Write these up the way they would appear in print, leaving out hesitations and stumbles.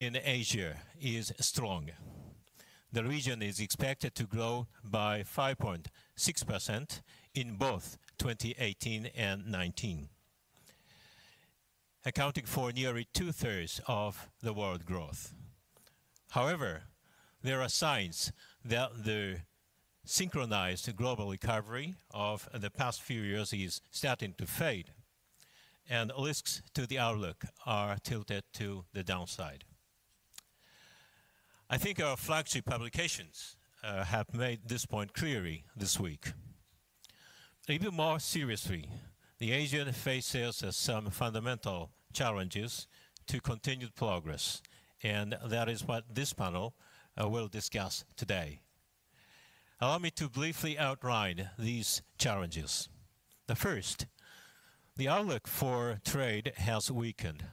in Asia is strong. The region is expected to grow by 5.6% in both 2018 and 19, accounting for nearly two-thirds of the world growth. However, there are signs that the synchronized global recovery of the past few years is starting to fade, and risks to the outlook are tilted to the downside. I think our flagship publications have made this point clearly this week. Even more seriously, the Asian faces some fundamental challenges to continued progress, and that is what this panel will discuss today. Allow me to briefly outline these challenges. The first, the outlook for trade has weakened.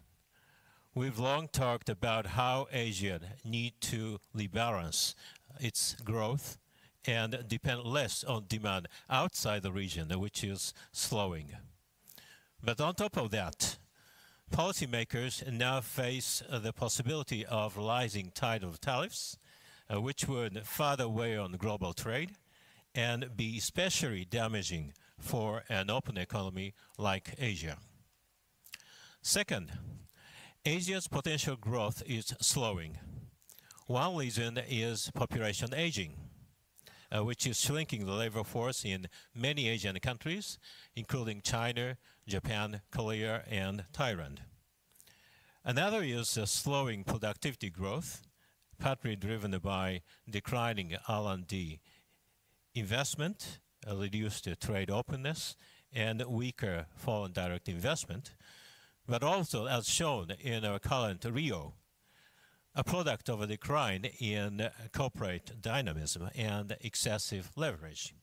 We've long talked about how Asia needs to rebalance its growth and depend less on demand outside the region, which is slowing. But on top of that, policymakers now face the possibility of rising tide of tariffs, which would further weigh on global trade and be especially damaging for an open economy like Asia. Second, Asia's potential growth is slowing. One reason is population aging, which is shrinking the labor force in many Asian countries, including China, Japan, Korea, and Thailand. Another is slowing productivity growth, partly driven by declining R&D investment, reduced trade openness, and weaker foreign direct investment, but also, as shown in our current Rio, a product of a decline in corporate dynamism and excessive leverage.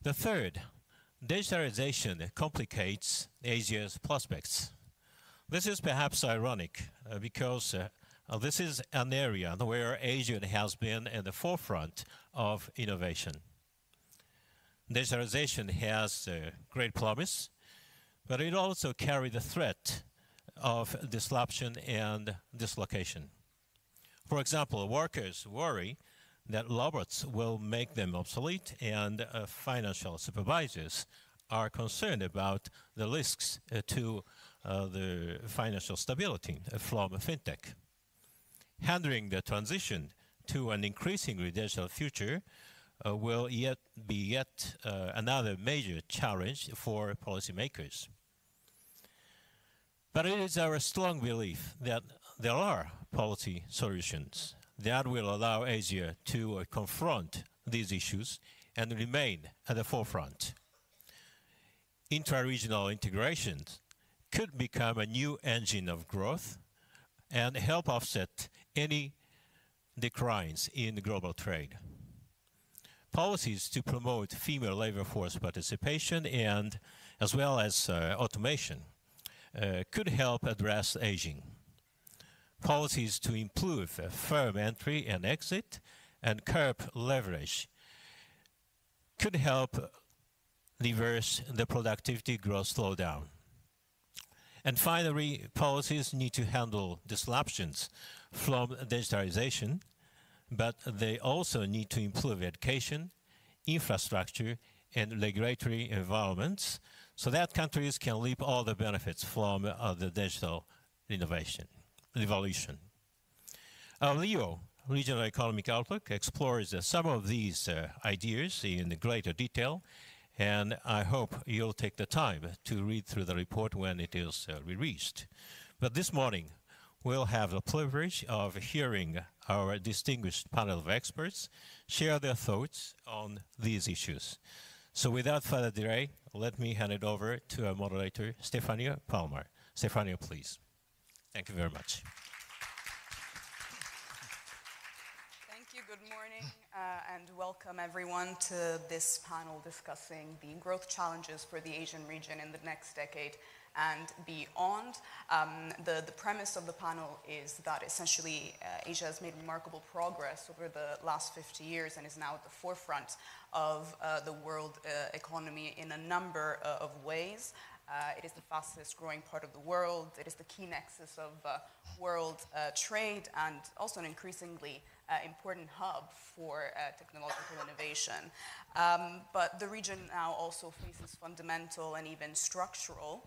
The third, digitalization complicates Asia's prospects. This is perhaps ironic because this is an area where Asia has been in the forefront of innovation. Digitalization has great promise, but it also carries the threat of disruption and dislocation. For example, workers worry that robots will make them obsolete, and financial supervisors are concerned about the risks to the financial stability from fintech. Handling the transition to an increasingly digital future will be another major challenge for policymakers. But it is our strong belief that there are policy solutions that will allow Asia to confront these issues and remain at the forefront. Intra-regional integrations could become a new engine of growth and help offset any declines in global trade. Policies to promote female labor force participation and as well as automation could help address aging. Policies to improve firm entry and exit and curb leverage could help reverse the productivity growth slowdown. And finally, policies need to handle disruptions from digitalization, but they also need to improve education, infrastructure, and regulatory environments so that countries can reap all the benefits from the digital revolution. Our Rio Regional Economic Outlook explores some of these ideas in greater detail, and I hope you'll take the time to read through the report when it is released. But this morning, we'll have the privilege of hearing our distinguished panel of experts share their thoughts on these issues. So without further delay, let me hand it over to our moderator, Stefania Palmer. Stefania, please. Thank you very much. Thank you. Good morning and welcome everyone to this panel discussing the growth challenges for the Asian region in the next decade and beyond. The premise of the panel is that essentially Asia has made remarkable progress over the last 50 years and is now at the forefront of the world economy in a number of ways. It is the fastest growing part of the world. It is the key nexus of world trade and also an increasingly important hub for technological innovation. But the region now also faces fundamental and even structural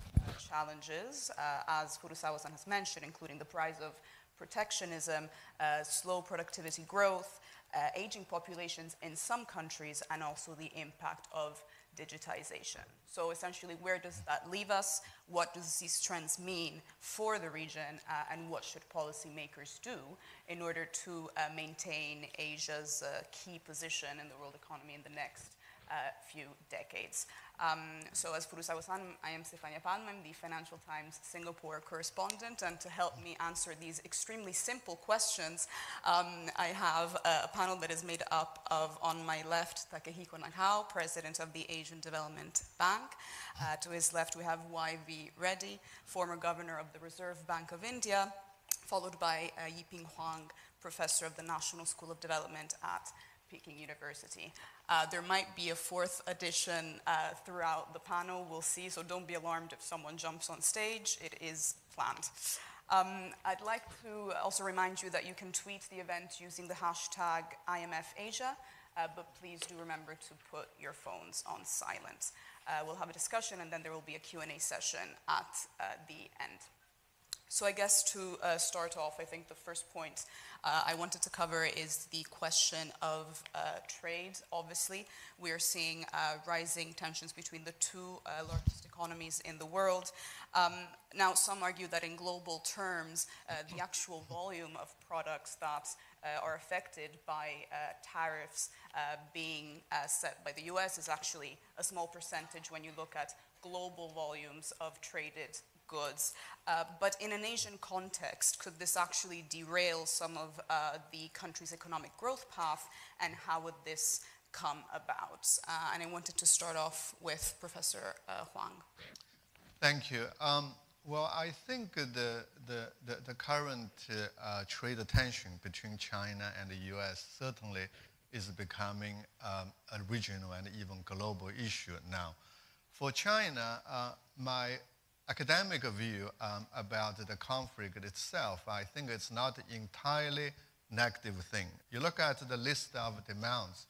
challenges, as Furusawa-san has mentioned, including the rise of protectionism, slow productivity growth, aging populations in some countries, and also the impact of digitization. So essentially, where does that leave us? What does these trends mean for the region, and what should policymakers do in order to maintain Asia's key position in the world economy in the next few decades? So as Furusawa-san, I am Stefania Palma, I'm the Financial Times Singapore correspondent, and to help me answer these extremely simple questions, I have a panel that is made up of, on my left, Takehiko Nakao, President of the Asian Development Bank. To his left, we have Y.V. Reddy, former Governor of the Reserve Bank of India, followed by Yiping Huang, Professor of the National School of Development at Peking University. There might be a fourth edition throughout the panel, we'll see, so don't be alarmed if someone jumps on stage, it is planned. I'd like to also remind you that you can tweet the event using the hashtag IMF Asia, but please do remember to put your phones on silent. We'll have a discussion and then there will be a Q&A session at the end. So I guess to start off, I think the first point I wanted to cover is the question of trade. Obviously, we are seeing rising tensions between the two largest economies in the world. Now, some argue that in global terms, the actual volume of products that are affected by tariffs being set by the US is actually a small percentage when you look at global volumes of traded goods. But in an Asian context, could this actually derail some of the country's economic growth path, and how would this come about? And I wanted to start off with Professor Huang. Thank you. Well, I think the current trade tension between China and the US certainly is becoming a regional and even global issue now. For China, my academic view about the conflict itself, I think it's not entirely negative thing. You look at the list of demands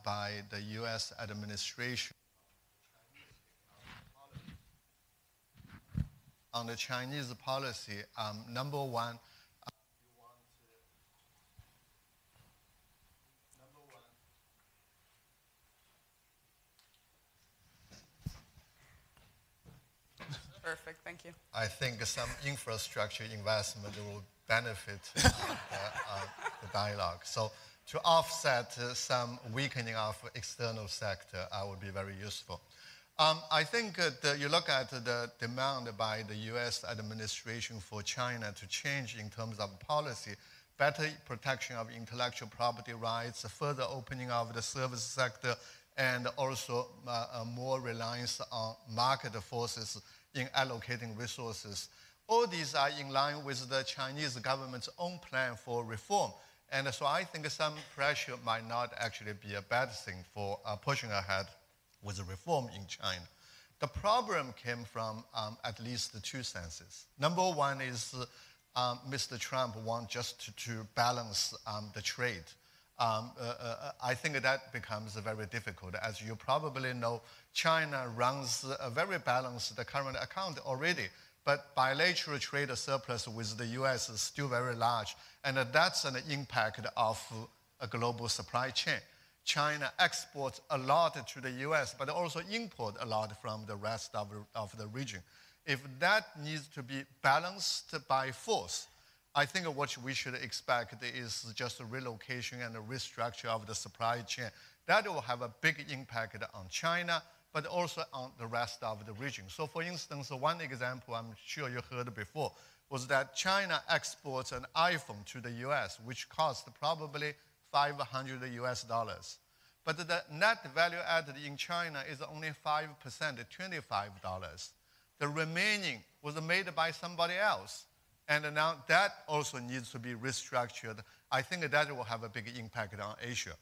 by the US administration on the Chinese policy, number one, Perfect, thank you. I think some infrastructure investment will benefit the dialogue. So to offset some weakening of external sector, would be very useful. I think you look at the demand by the US administration for China to change in terms of policy, better protection of intellectual property rights, further opening of the service sector, and also more reliance on market forces in allocating resources. All these are in line with the Chinese government's own plan for reform. And so I think some pressure might not actually be a bad thing for pushing ahead with reform in China. The problem came from at least two senses. Number one is Mr. Trump wants just to balance the trade. I think that becomes very difficult. As you probably know, China runs a very balanced current account already, but bilateral trade surplus with the US is still very large, and that's an impact of a global supply chain. China exports a lot to the US, but also import a lot from the rest of the region. If that needs to be balanced by force, I think what we should expect is just a relocation and a restructure of the supply chain. That will have a big impact on China, but also on the rest of the region. So for instance, one example I'm sure you heard before was that China exports an iPhone to the US, which cost probably $500 US. But the net value added in China is only 5%, $25. The remaining was made by somebody else. And now that also needs to be restructured. I think that will have a big impact on Asia.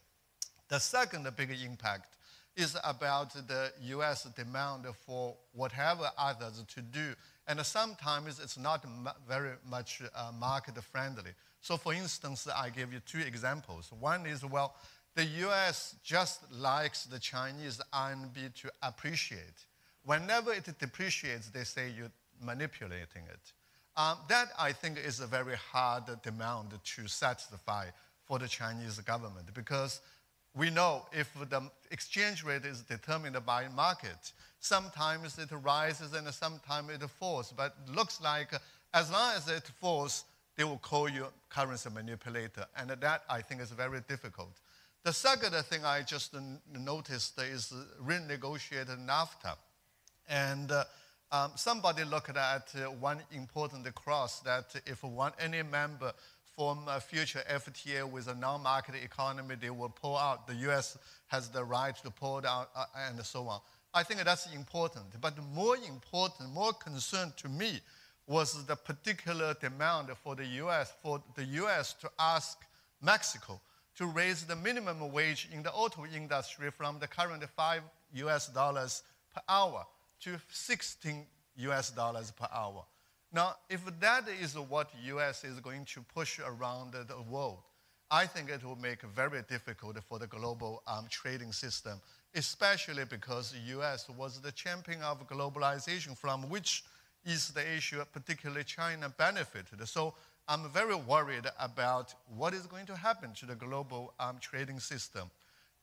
The second big impact is about the US demand for whatever others to do. And sometimes it's not very much market friendly. So for instance, I give you two examples. One is, well, the US just likes the Chinese RMB to appreciate. Whenever it depreciates, they say you're manipulating it. That, I think, is a very hard demand to satisfy for the Chinese government, because we know if the exchange rate is determined by market, sometimes it rises and sometimes it falls. But it looks like as long as it falls, they will call you currency manipulator. And that, I think, is very difficult. The second thing I just noticed is renegotiated NAFTA. And somebody looked at one important clause that if any member form a future FTA with a non-market economy, they will pull out. The US has the right to pull out and so on. I think that's important. But more important, more concern to me was the particular demand for the US to ask Mexico to raise the minimum wage in the auto industry from the current $5 per hour to $16 per hour. Now, if that is what US is going to push around the world, I think it will make it very difficult for the global trading system, especially because the US was the champion of globalization, from which East Asia, particularly China, benefited. So I'm very worried about what is going to happen to the global trading system.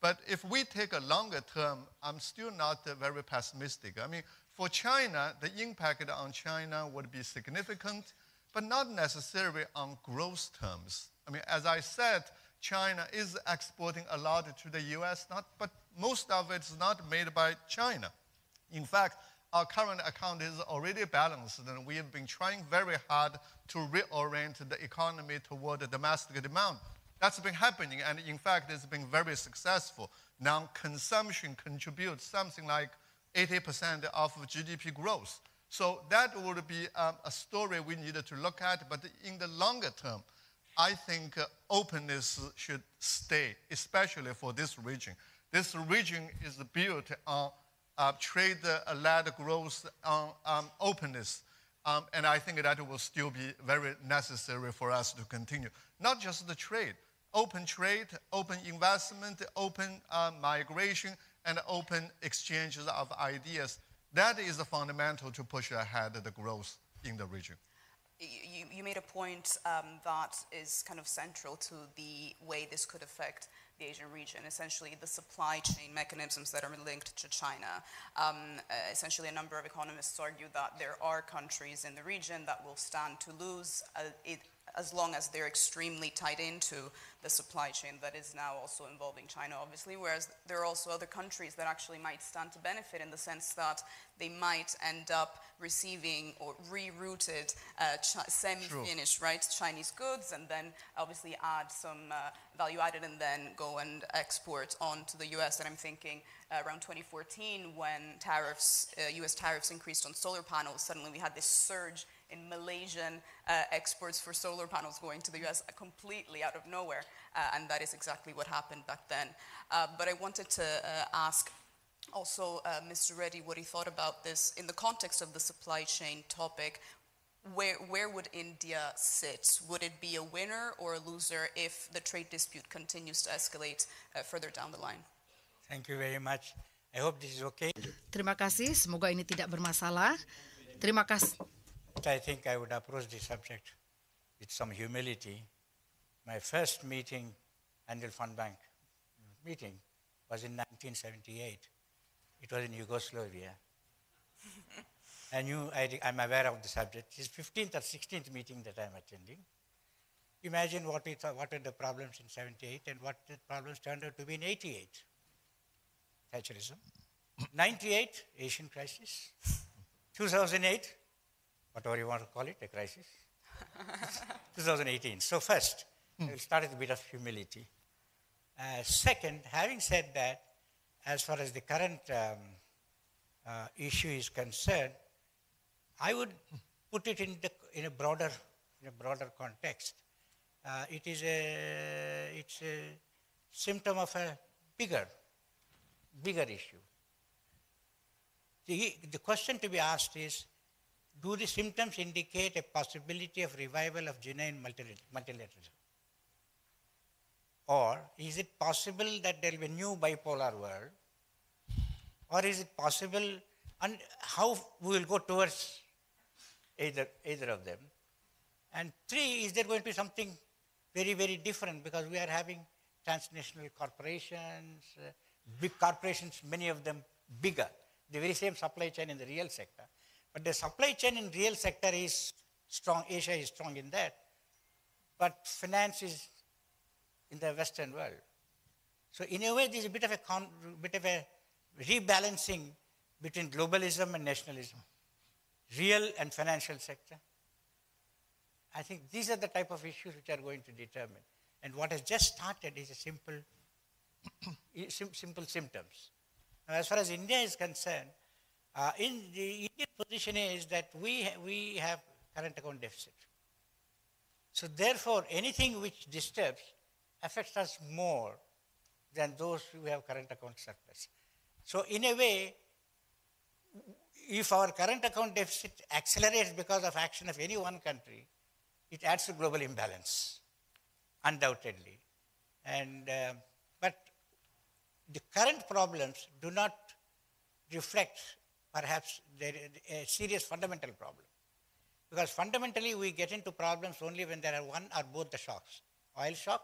But if we take a longer term, I'm still not very pessimistic. I mean, for China, the impact on China would be significant, but not necessarily on growth terms. I mean, as I said, China is exporting a lot to the US, but most of it is not made by China. In fact, our current account is already balanced, and we have been trying very hard to reorient the economy toward the domestic demand. That's been happening, and in fact, it's been very successful. Now, consumption contributes something like 80% of GDP growth. So that would be a story we needed to look at, but in the longer term, I think openness should stay, especially for this region. This region is built on trade-led growth, on openness, and I think that will still be very necessary for us to continue. Not just the trade, open investment, open migration, and open exchanges of ideas. That is fundamental to push ahead the growth in the region. You made a point that is kind of central to the way this could affect the Asian region, essentially the supply chain mechanisms that are linked to China. Essentially, a number of economists argue that there are countries in the region that will stand to lose as long as they're extremely tied into the supply chain that is now also involving China, obviously, whereas there are also other countries that actually might stand to benefit in the sense that they might end up receiving or rerouted semi-finished, right, Chinese goods, and then obviously add some value added and then go and export on to the US. And I'm thinking around 2014 when US tariffs increased on solar panels, suddenly we had this surge in Malaysian exports for solar panels going to the US completely out of nowhere. And that is exactly what happened back then. But I wanted to ask also Mr. Reddy what he thought about this in the context of the supply chain topic. Where would India sit? Would it be a winner or a loser if the trade dispute continues to escalate further down the line? Thank you very much. I hope this is okay. Terima kasih, semoga ini tidak bermasalah. Terima kasih. I think I would approach the subject with some humility. My first meeting, Annual Fund Bank meeting, was in 1978. It was in Yugoslavia. I'm aware of the subject. It's 15th or 16th meeting that I'm attending. Imagine what are the problems in 78 and what the problems turned out to be in 88. Thatcherism. 98, Asian crisis. 2008, whatever you want to call it, a crisis. 2018. So first, we'll start with a bit of humility. Second, having said that, as far as the current issue is concerned, I would put it in a broader context. It's a symptom of a bigger bigger issue. The question to be asked is, do the symptoms indicate a possibility of revival of genuine multilateralism? Or is it possible that there will be a new bipolar world? Or is it possible, and how we will go towards either of them? And three, is there going to be something very, very different, because we are having transnational corporations, big corporations, many of them bigger, the very same supply chain in the real sector. But the supply chain in real sector is strong, Asia is strong in that, but finance is in the Western world. So in a way, there is a bit of a rebalancing between globalism and nationalism, real and financial sector. I think these are the type of issues which are going to determine. And what has just started is a simple symptoms. Now, as far as India is concerned, in the Indian position is that we have current account deficit. So therefore, anything which disturbs affects us more than those who have current account surplus. So in a way, if our current account deficit accelerates because of action of any one country, it adds to global imbalance, undoubtedly. And, but the current problems do not reflect perhaps a serious fundamental problem. Because fundamentally we get into problems only when there are one or both the shocks, oil shock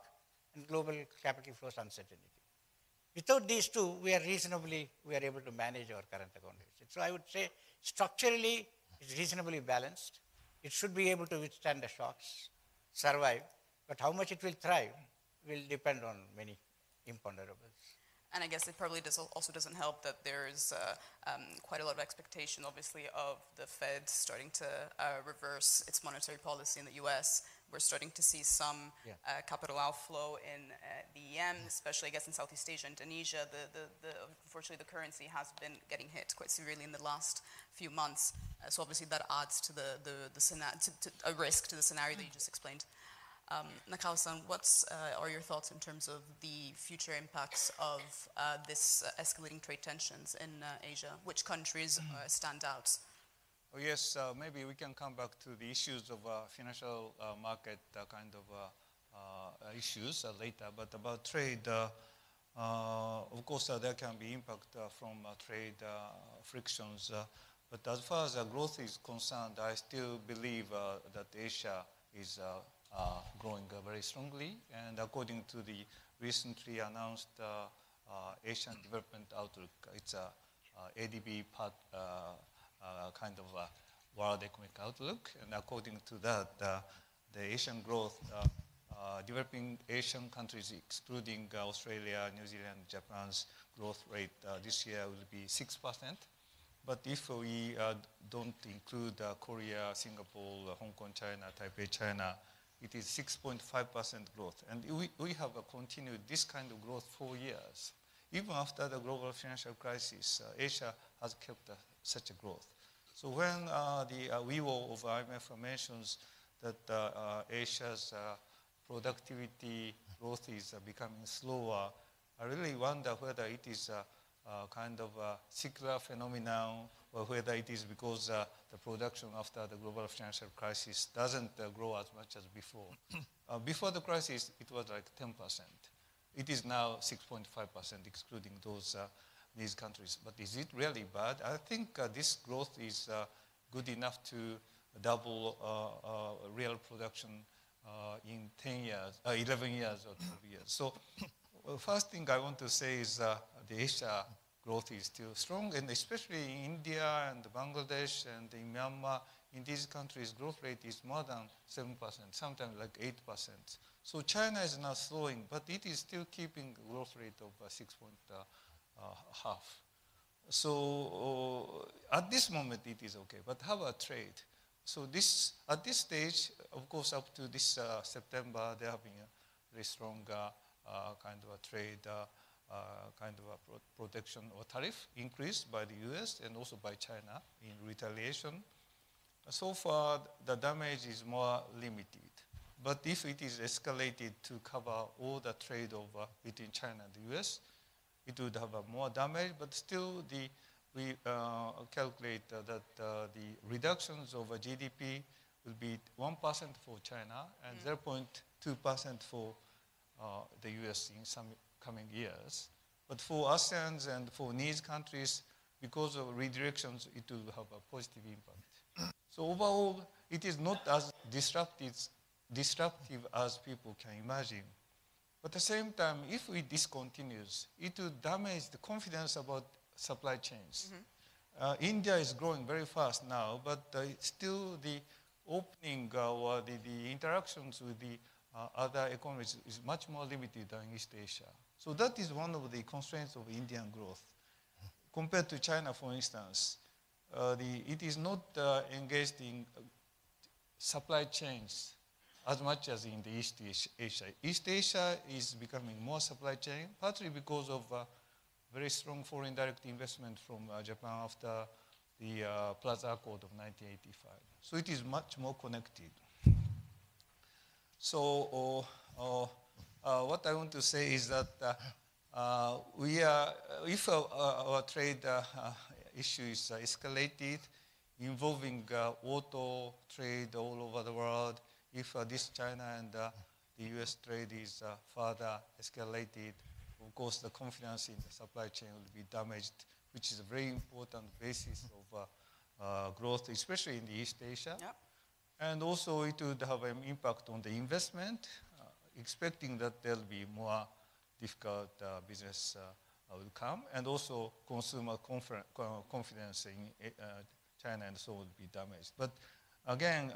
and global capital flows uncertainty. Without these two, we are able to manage our current account deficit. So I would say structurally it's reasonably balanced. It should be able to withstand the shocks, survive, but how much it will thrive will depend on many imponderables. And I guess it probably also doesn't help that there's quite a lot of expectation, obviously, of the Fed starting to reverse its monetary policy in the US. We're starting to see some capital outflow in the EM, especially, I guess, in Southeast Asia, Indonesia. Unfortunately, the currency has been getting hit quite severely in the last few months. So obviously that adds to a risk to the scenario that you just explained. Nakao-san, what are your thoughts in terms of the future impacts of this escalating trade tensions in Asia? Which countries stand out? Oh, yes, maybe we can come back to the issues of financial market kind of issues later. But about trade, of course, there can be impact from trade frictions. But as far as growth is concerned, I still believe that Asia is growing very strongly. And according to the recently announced Asian Development Outlook, it's ADB part, kind of World Economic Outlook. And according to that, the Asian growth, developing Asian countries, excluding Australia, New Zealand, Japan's growth rate this year will be 6%. But if we don't include Korea, Singapore, Hong Kong, China, Taipei, China, it is 6.5% growth. And we have continued this kind of growth for years. Even after the global financial crisis, Asia has kept such a growth. So when the WIWO of IMF mentions that Asia's productivity growth is becoming slower, I really wonder whether it is kind of a secular phenomenon, or whether it is because the production after the global financial crisis doesn't grow as much as before. Before the crisis, it was like 10%. It is now 6.5%, excluding these countries. But is it really bad? I think this growth is good enough to double real production in 10 years, 11 years or 12 years. So first thing I want to say is the Asia growth is still strong, and especially in India and Bangladesh and in Myanmar, in these countries, growth rate is more than 7%, sometimes like 8%. So China is now slowing, but it is still keeping growth rate of 6.5. So at this moment, it is okay. But how about trade? So at this stage, of course, up to this September, there have been a very strong kind of a trade kind of a protection or tariff increased by the US and also by China in retaliation. So far, the damage is more limited. But if it is escalated to cover all the trade between China and the US, it would have more damage, but still we calculate that the reductions of GDP will be 1% for China and 0.2% for the US in some coming years. But for ASEAN and for needs countries, because of redirections, it will have a positive impact. So overall, it is not as disruptive as people can imagine. But at the same time, if we discontinues, it will damage the confidence about supply chains. India is growing very fast now, but still the opening or the interactions with the other economies is much more limited than East Asia. So that is one of the constraints of Indian growth. Compared to China, for instance, it is not engaged in supply chains as much as in the East Asia. East Asia is becoming more supply chain, partly because of very strong foreign direct investment from Japan after the Plaza Accord of 1985. So it is much more connected. So what I want to say is that if our trade issue is escalated, involving auto trade all over the world, if this China and the US trade is further escalated, of course the confidence in the supply chain will be damaged, which is a very important basis of growth, especially in the East Asia. Yep. And also it would have an impact on the investment, expecting that there will be more difficult business will come, and also consumer confidence in China and so will be damaged. But again,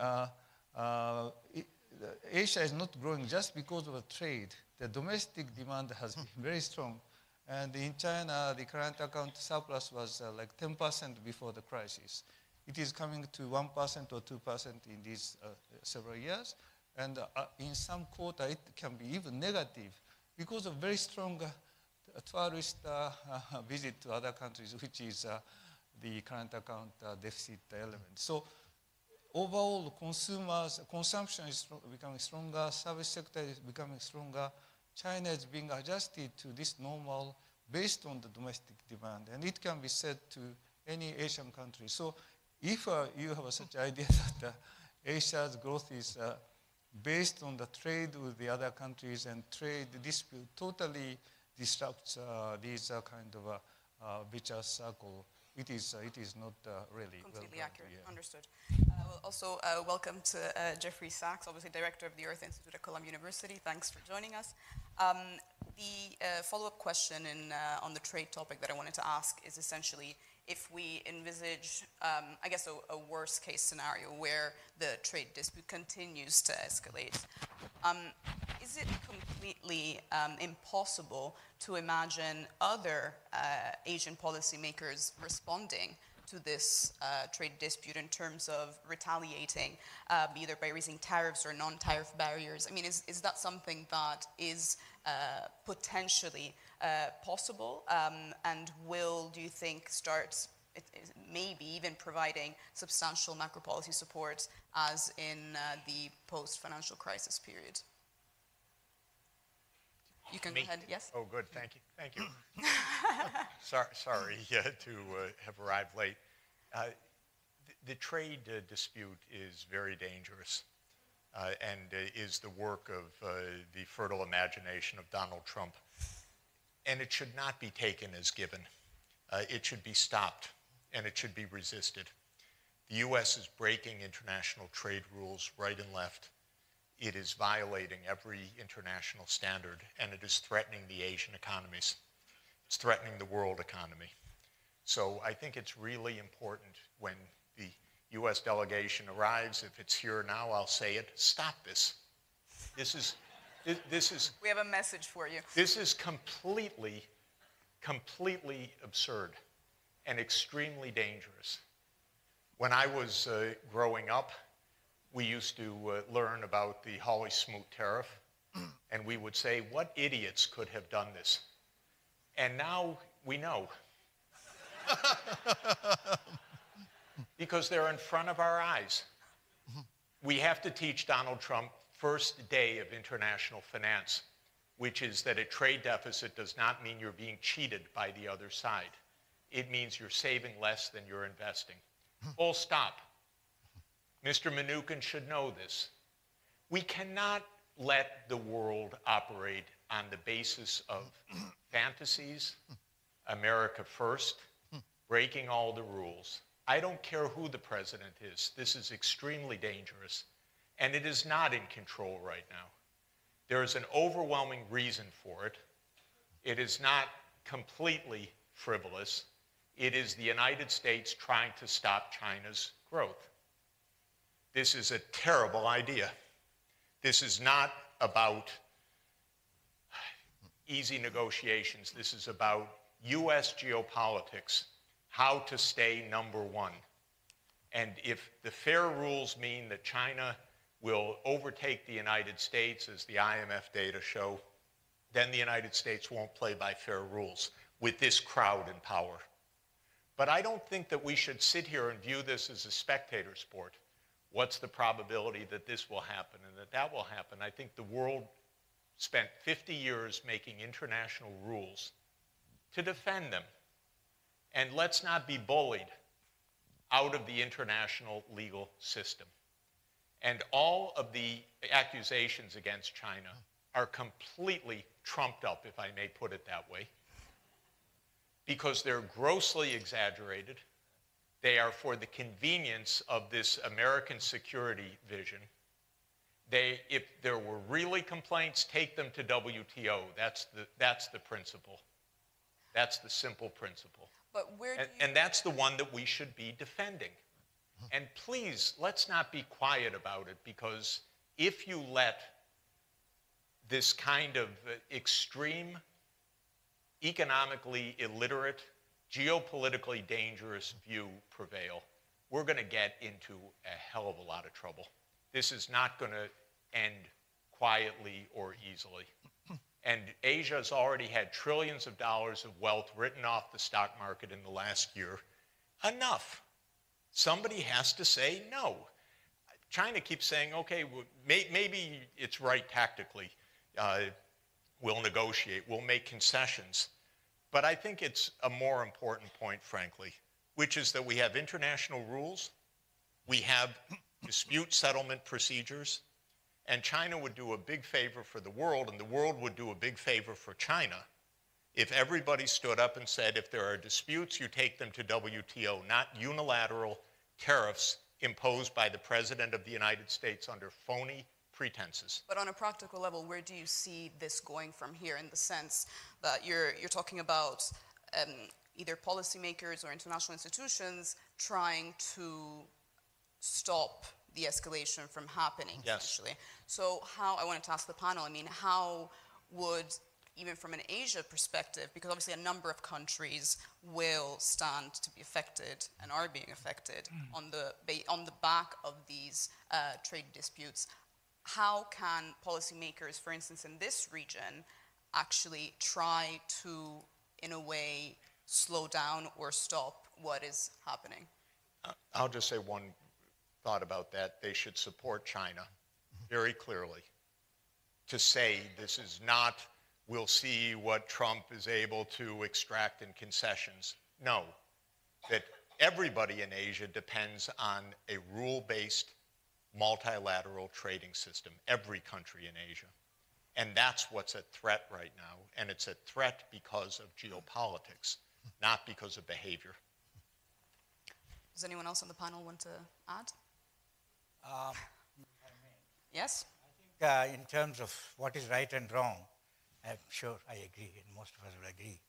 Asia is not growing just because of trade. The domestic demand has been very strong. And in China, the current account surplus was like 10% before the crisis. It is coming to 1% or 2% in these several years. And in some quarter, it can be even negative because of very strong tourist visit to other countries, which is the current account deficit element. So overall, consumption is becoming stronger, service sector is becoming stronger. China is being adjusted to this normal based on the domestic demand. And it can be said to any Asian country. So if you have such idea that Asia's growth is based on the trade with the other countries and trade dispute totally disrupts these kind of vicious circle, it is not really completely well accurate. Yeah. Understood. Also, welcome to Jeffrey Sachs, obviously director of the Earth Institute at Columbia University. Thanks for joining us. The follow-up question on the trade topic that I wanted to ask is essentially if we envisage, I guess, a worst-case scenario where the trade dispute continues to escalate. Is it completely impossible to imagine other Asian policymakers responding to this trade dispute in terms of retaliating, either by raising tariffs or non-tariff barriers? I mean, is that something that is potentially possible, and do you think, start maybe even providing substantial macro policy support as in the post-financial crisis period? You can go ahead, yes? Oh, good, thank you. Thank you. Sorry to have arrived late. The trade dispute is very dangerous and is the work of the fertile imagination of Donald Trump. And it should not be taken as given. It should be stopped, and it should be resisted. The U.S. is breaking international trade rules right and left. It is violating every international standard, and it is threatening the Asian economies. It's threatening the world economy. So I think it's really important when the U.S. delegation arrives, if it's here now, I'll say it, stop this. This is we have a message for you. This is completely absurd and extremely dangerous. When I was growing up, we used to learn about the Hawley-Smoot tariff, and we would say, what idiots could have done this? And now we know. Because they're in front of our eyes. We have to teach Donald Trump, first day of international finance, which is that a trade deficit does not mean you're being cheated by the other side. It means you're saving less than you're investing. Full stop. Mr. Mnuchin should know this. We cannot let the world operate on the basis of fantasies, America first, breaking all the rules. I don't care who the president is. This is extremely dangerous. And it is not in control right now. There is an overwhelming reason for it. It is not completely frivolous. It is the United States trying to stop China's growth. This is a terrible idea. This is not about easy negotiations. This is about U.S. geopolitics, how to stay number one. And if the fair rules mean that China will overtake the United States, as the IMF data show, then the United States won't play by fair rules with this crowd in power. But I don't think that we should sit here and view this as a spectator sport. What's the probability that this will happen and that that will happen? I think the world spent 50 years making international rules to defend them. And let's not be bullied out of the international legal system. And all of the accusations against China are completely trumped up, if I may put it that way, because they're grossly exaggerated. They are for the convenience of this American security vision. If there were really complaints, take them to WTO. That's the principle. That's the simple principle. But and that's the one that we should be defending. And please, let's not be quiet about it, because if you let this kind of extreme, economically illiterate, geopolitically dangerous view prevail, we're going to get into a hell of a lot of trouble. This is not going to end quietly or easily. And Asia has already had trillions of dollars of wealth written off the stock market in the last year. Enough. Somebody has to say no. China keeps saying, okay, well, maybe it's right tactically. We'll negotiate. We'll make concessions. But I think it's a more important point, frankly, which is that we have international rules. We have dispute settlement procedures. And China would do a big favor for the world, and the world would do a big favor for China if everybody stood up and said, if there are disputes, you take them to WTO, not unilateral tariffs imposed by the President of the United States under phony pretenses. But on a practical level, where do you see this going from here, in the sense that you're talking about either policymakers or international institutions trying to stop the escalation from happening, essentially? Yes. So how, I wanted to ask the panel, I mean, how would, even from an Asia perspective, because obviously a number of countries will stand to be affected and are being affected on the back of these trade disputes, how can policymakers, for instance, in this region, actually try to, in a way, slow down or stop what is happening? I'll just say one thought about that. They should support China very clearly to say this is not, we'll see what Trump is able to extract in concessions. No, that everybody in Asia depends on a rule-based multilateral trading system, every country in Asia. And that's what's at threat right now. And it's a threat because of geopolitics, not because of behavior. Does anyone else on the panel want to add? Yes? I think in terms of what is right and wrong, I'm sure I agree, and most of us will agree.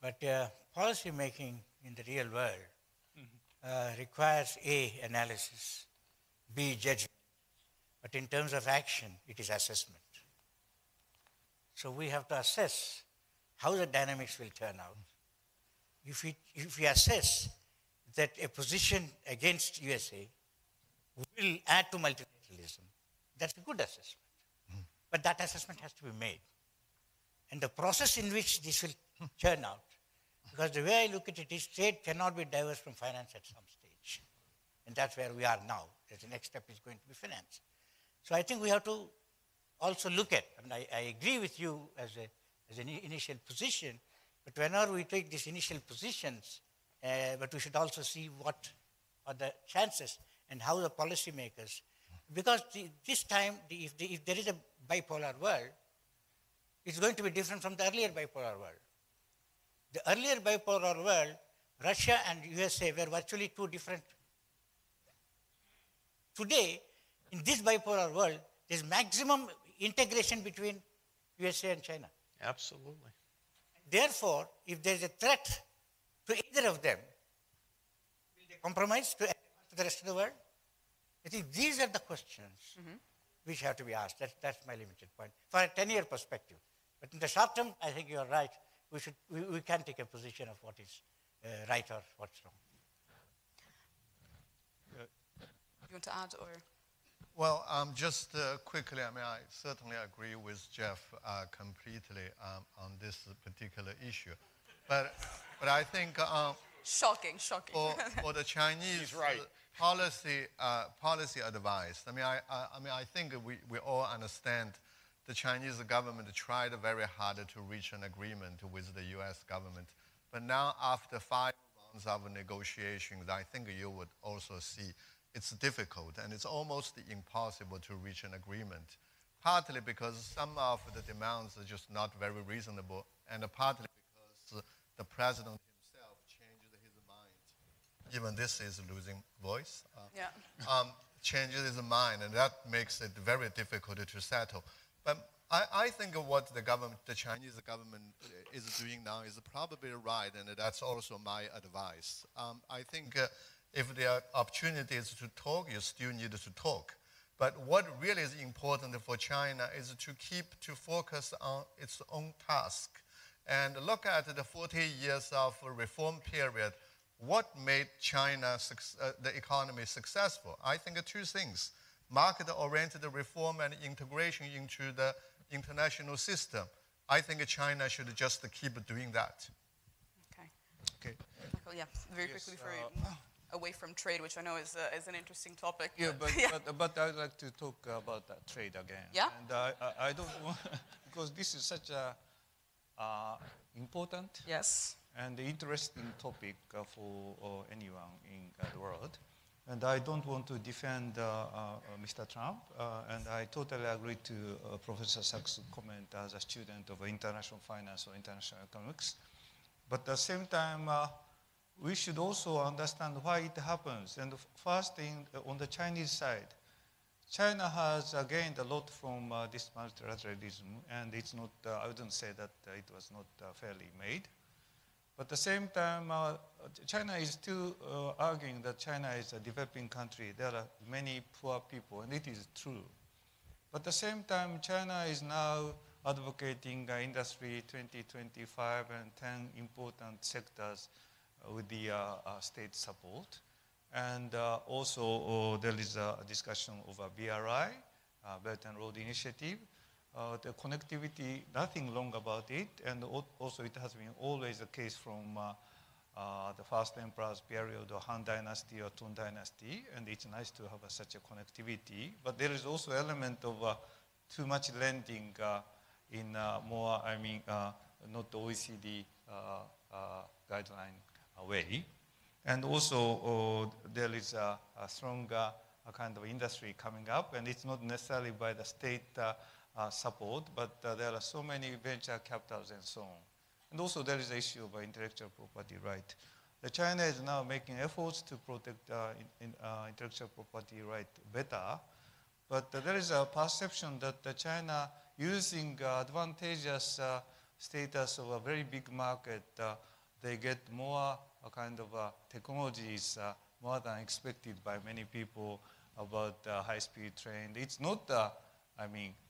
But policy making in the real world requires A, analysis, B, judgment. But in terms of action, it is assessment. So we have to assess how the dynamics will turn out. If we assess that a position against USA will add to multilateralism, that's a good assessment. But that assessment has to be made. And the process in which this will turn out, because the way I look at it is trade cannot be diverse from finance at some stage. And that's where we are now. The next step is going to be finance. So I think we have to also look at, and I agree with you as an initial position, but whenever we take these initial positions, but we should also see what are the chances and how the policymakers, because this time, if there is a bipolar world, it's going to be different from the earlier bipolar world. The earlier bipolar world, Russia and USA were virtually two different. Today, in this bipolar world, there's maximum integration between USA and China. Absolutely. Therefore, if there's a threat to either of them, will they compromise to the rest of the world? I think these are the questions which have to be asked. That's my limited point for a 10-year perspective. But in the short term, I think you're right. We can take a position of what is right or what's wrong. You want to add, or? Well, just quickly, I mean, I certainly agree with Jeff completely on this particular issue. But I think Shocking. for the Chinese policy advice, I think we all understand the Chinese government tried very hard to reach an agreement with the U.S. government. But now, after 5 rounds of negotiations, I think you would also see it's difficult and it's almost impossible to reach an agreement, partly because some of the demands are just not very reasonable, and partly because the president himself changed his mind. Even this is losing voice. Changes his mind, and that makes it very difficult to settle. But I think what the Chinese government is doing now is probably right, and that's also my advice. I think if there are opportunities to talk, you still need to talk. But what really is important for China is to focus on its own task and look at the 40 years of reform period. What made China, the economy, successful? I think 2 things: market-oriented reform and integration into the international system. I think China should just keep doing that. Okay. Michael, yeah, very quickly for away from trade, which I know is an interesting topic. Yeah, but I'd like to talk about that trade again. Yeah. And I don't want, because this is such a important and interesting topic for anyone in the world. And I don't want to defend Mr. Trump, and I totally agree to Professor Sachs' comment as a student of international finance or international economics. But at the same time, we should also understand why it happens. And first thing, on the Chinese side, China has gained a lot from this multilateralism, and it's not, I wouldn't say that it was not fairly made. But at the same time, China is still arguing that China is a developing country. There are many poor people, and it is true. But at the same time, China is now advocating Industry 2025 and 10 important sectors with the state support. And also there is a discussion of a BRI, Belt and Road Initiative. The connectivity, nothing wrong about it, and also it has been always the case from the first emperor's period, or Han Dynasty or Tun Dynasty, and it's nice to have such a connectivity. But there is also element of too much lending in more, not the OECD guideline way. And also there is a stronger kind of industry coming up, and it's not necessarily by the state support, but there are so many venture capitals and so on. And also there is the issue of intellectual property right. China is now making efforts to protect intellectual property right better, but there is a perception that China, using advantageous status of a very big market, they get more kind of technologies more than expected by many people about high-speed train. It's not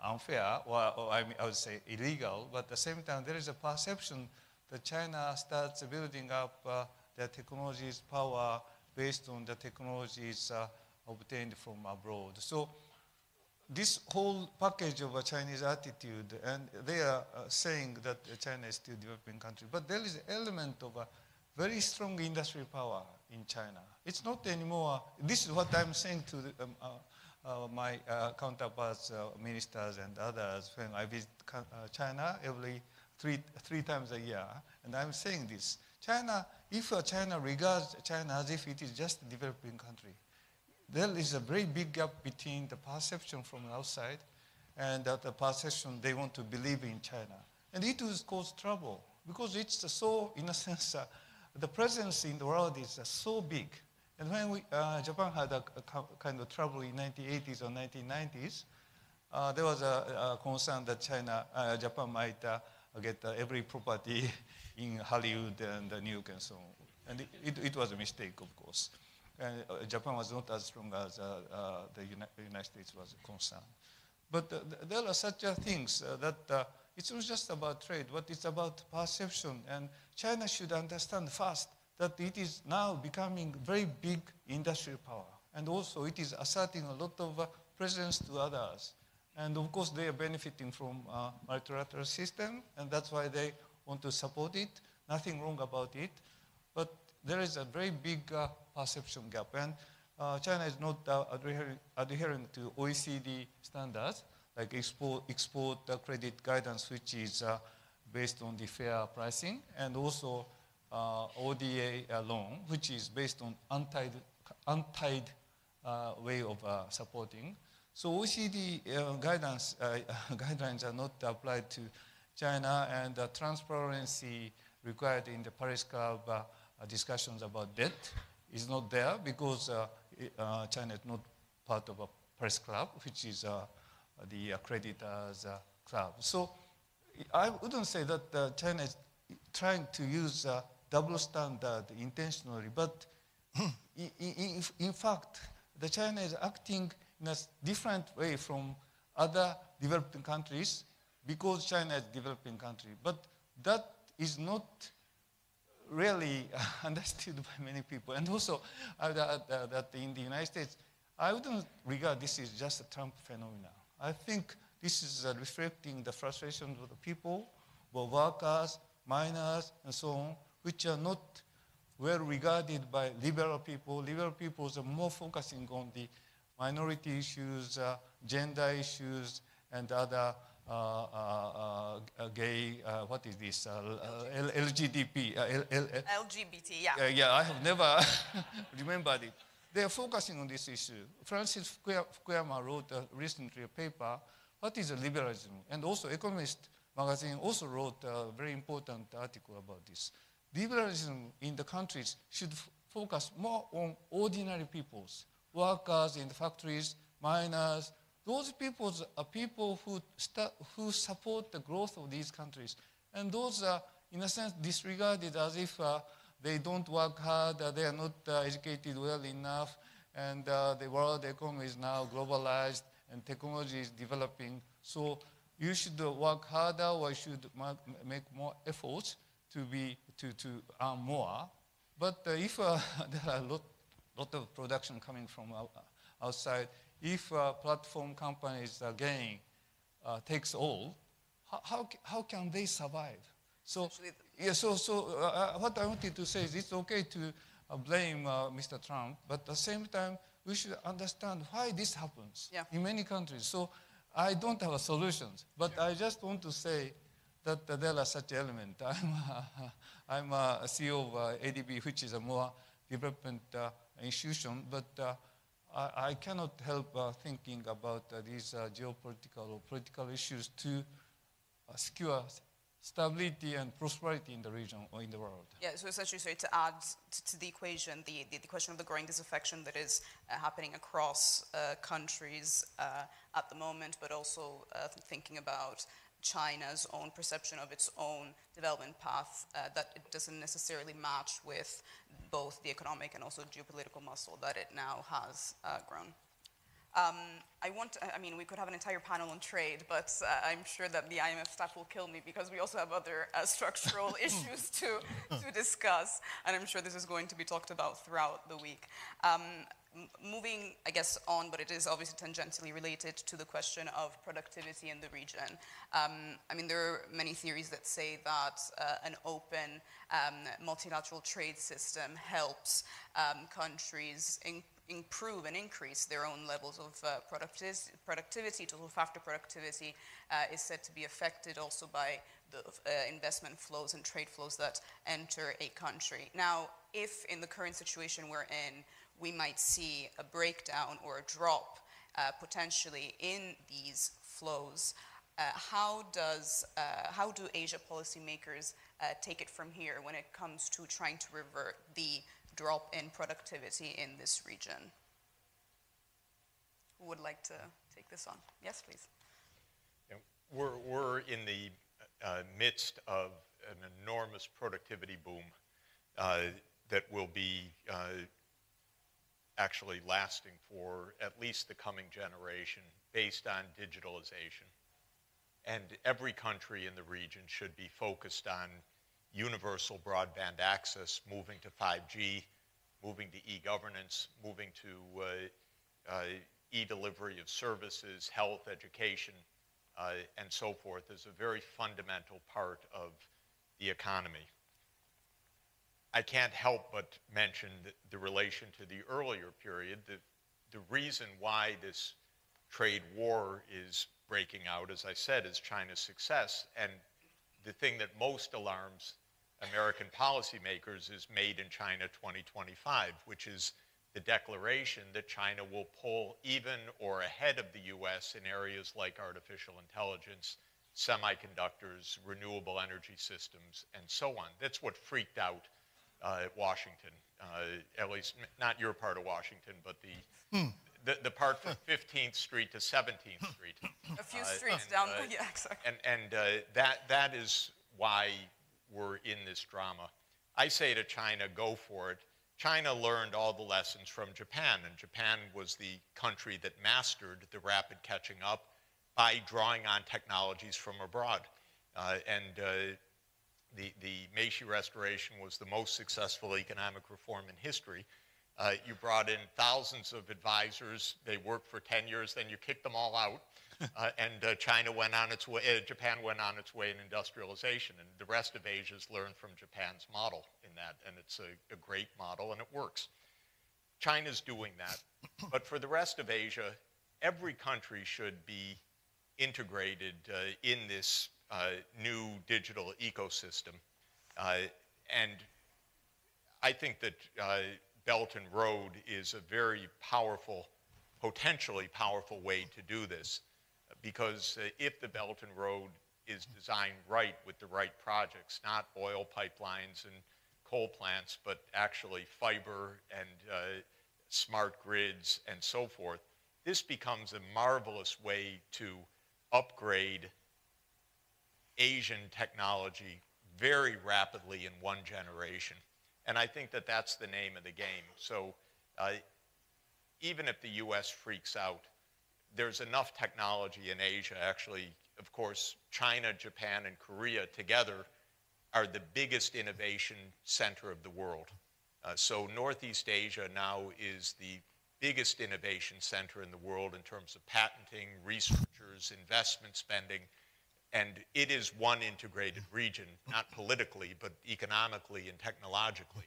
unfair, or I would say illegal, but at the same time, there is a perception that China starts building up their technologies power based on the technologies obtained from abroad. So this whole package of a Chinese attitude, and they are saying that China is still a developing country, but there is an element of a very strong industry power in China. It's not anymore, this is what I'm saying to my counterparts, ministers and others, when I visit China every three times a year, and I'm saying this. China, if China regards China as if it is just a developing country, there is a very big gap between the perception from outside and the perception they want to believe in China. And it will cause trouble because it's so, in a sense, the presence in the world is so big. And when Japan had a kind of trouble in 1980s or 1990s, there was a concern that Japan might get every property in Hollywood and New York and so on. And it was a mistake, of course. And Japan was not as strong as the United States was concerned. But there are such things that it's not just about trade, but it's about perception. And China should understand first that it is now becoming very big industrial power. And also it is asserting a lot of presence to others. And of course they are benefiting from multilateral system, and that's why they want to support it. Nothing wrong about it. But there is a very big perception gap. And China is not adhering to OECD standards, like export credit guidance, which is based on the fair pricing, and also ODA loan, which is based on untied way of supporting. So OECD guidelines are not applied to China, and transparency required in the Paris Club discussions about debt is not there because China is not part of a Paris Club, which is the creditors club. So I wouldn't say that China is trying to use double standard intentionally, but in fact, the China is acting in a different way from other developing countries because China is a developing country. But that is not really understood by many people. And also that in the United States, I wouldn't regard this as just a Trump phenomenon. I think this is reflecting the frustrations of the people, both workers, miners, and so on, which are not well regarded by liberal people. Liberal people are more focusing on the minority issues, gender issues, and other gay, what is this? LGBT. LGBT, yeah. Yeah, I have never remembered it. They are focusing on this issue. Francis Fukuyama wrote recently a paper, What is Liberalism? And also Economist magazine also wrote a very important article about this. Liberalism in the countries should focus more on ordinary peoples, workers in the factories, miners. Those peoples are people who support the growth of these countries. And those are, in a sense, disregarded as if they don't work hard, they are not educated well enough, and the world economy is now globalized and technology is developing. So you should work harder, or you should make more efforts to earn more. But if there are a lot of production coming from outside, if platform companies again takes all, how can they survive? So, yeah, so what I wanted to say is it's okay to blame Mr. Trump, but at the same time, we should understand why this happens in many countries. So I don't have a solutions, but I just want to say that there are such elements. I'm a CEO of ADB, which is a more development institution, but I cannot help thinking about these geopolitical or political issues to secure stability and prosperity in the region or in the world. Yeah, so essentially, to add to the equation, the question of the growing disaffection that is happening across countries at the moment, but also thinking about China's own perception of its own development path, that it doesn't necessarily match with both the economic and also geopolitical muscle that it now has grown. I mean, we could have an entire panel on trade, but I'm sure that the IMF staff will kill me because we also have other structural issues to discuss, and I'm sure this is going to be talked about throughout the week. Moving, I guess, on, but it is obviously tangentially related to the question of productivity in the region. I mean, there are many theories that say that an open multilateral trade system helps countries improve and increase their own levels of productivity, total factor productivity, is said to be affected also by the investment flows and trade flows that enter a country. Now, if in the current situation we're in, we might see a breakdown or a drop potentially in these flows, how do Asia policymakers take it from here when it comes to trying to revert the drop in productivity in this region? Who would like to take this on? Yes, please. Yeah, we're in the midst of an enormous productivity boom that will be actually lasting for at least the coming generation based on digitalization. And every country in the region should be focused on universal broadband access, moving to 5G, moving to e-governance, moving to e-delivery of services, health, education, and so forth is a very fundamental part of the economy. I can't help but mention the relation to the earlier period. The reason why this trade war is breaking out, as I said, is China's success. And the thing that most alarms American policymakers is Made in China 2025, which is the declaration that China will pull even or ahead of the US in areas like artificial intelligence, semiconductors, renewable energy systems, and so on. That's what freaked out Washington, at least not your part of Washington, but the part from 15th Street to 17th Street. A few streets down, yeah, exactly. And that is why we're in this drama. I say to China, go for it. China learned all the lessons from Japan, and Japan was the country that mastered the rapid catching up by drawing on technologies from abroad. The Meiji Restoration was the most successful economic reform in history. You brought in thousands of advisors. They worked for 10 years. Then you kicked them all out. And China went on its way, Japan went on its way in industrialization. And the rest of Asia's learned from Japan's model in that. And it's a great model, and it works. China's doing that. But for the rest of Asia, every country should be integrated in this new digital ecosystem. And I think that Belt and Road is a very powerful, potentially powerful way to do this. Because if the Belt and Road is designed right with the right projects, not oil pipelines and coal plants, but actually fiber and smart grids and so forth, this becomes a marvelous way to upgrade Asian technology very rapidly in one generation. And I think that that's the name of the game. So even if the US freaks out, there's enough technology in Asia. Actually, of course, China, Japan, and Korea together are the biggest innovation center of the world. So Northeast Asia now is the biggest innovation center in the world in terms of patenting, researchers, investment spending. And it is one integrated region, not politically, but economically and technologically.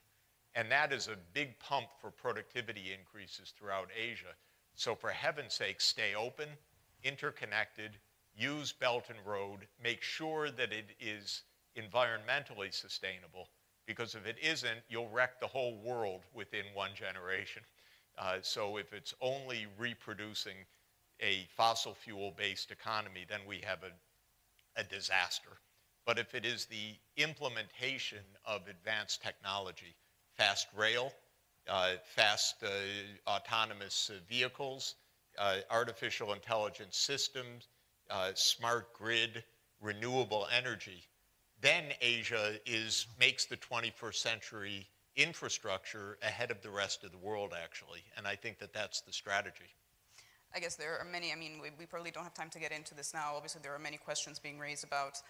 And that is a big pump for productivity increases throughout Asia. So for heaven's sake, stay open, interconnected, use Belt and Road, make sure that it is environmentally sustainable, because if it isn't, you'll wreck the whole world within one generation. So if it's only reproducing a fossil fuel-based economy, then we have a disaster. But if it is the implementation of advanced technology, fast rail, fast autonomous vehicles, artificial intelligence systems, smart grid, renewable energy, then Asia makes the 21st century infrastructure ahead of the rest of the world, actually. And I think that that's the strategy. I guess there are many, I mean, we probably don't have time to get into this now. Obviously, there are many questions being raised about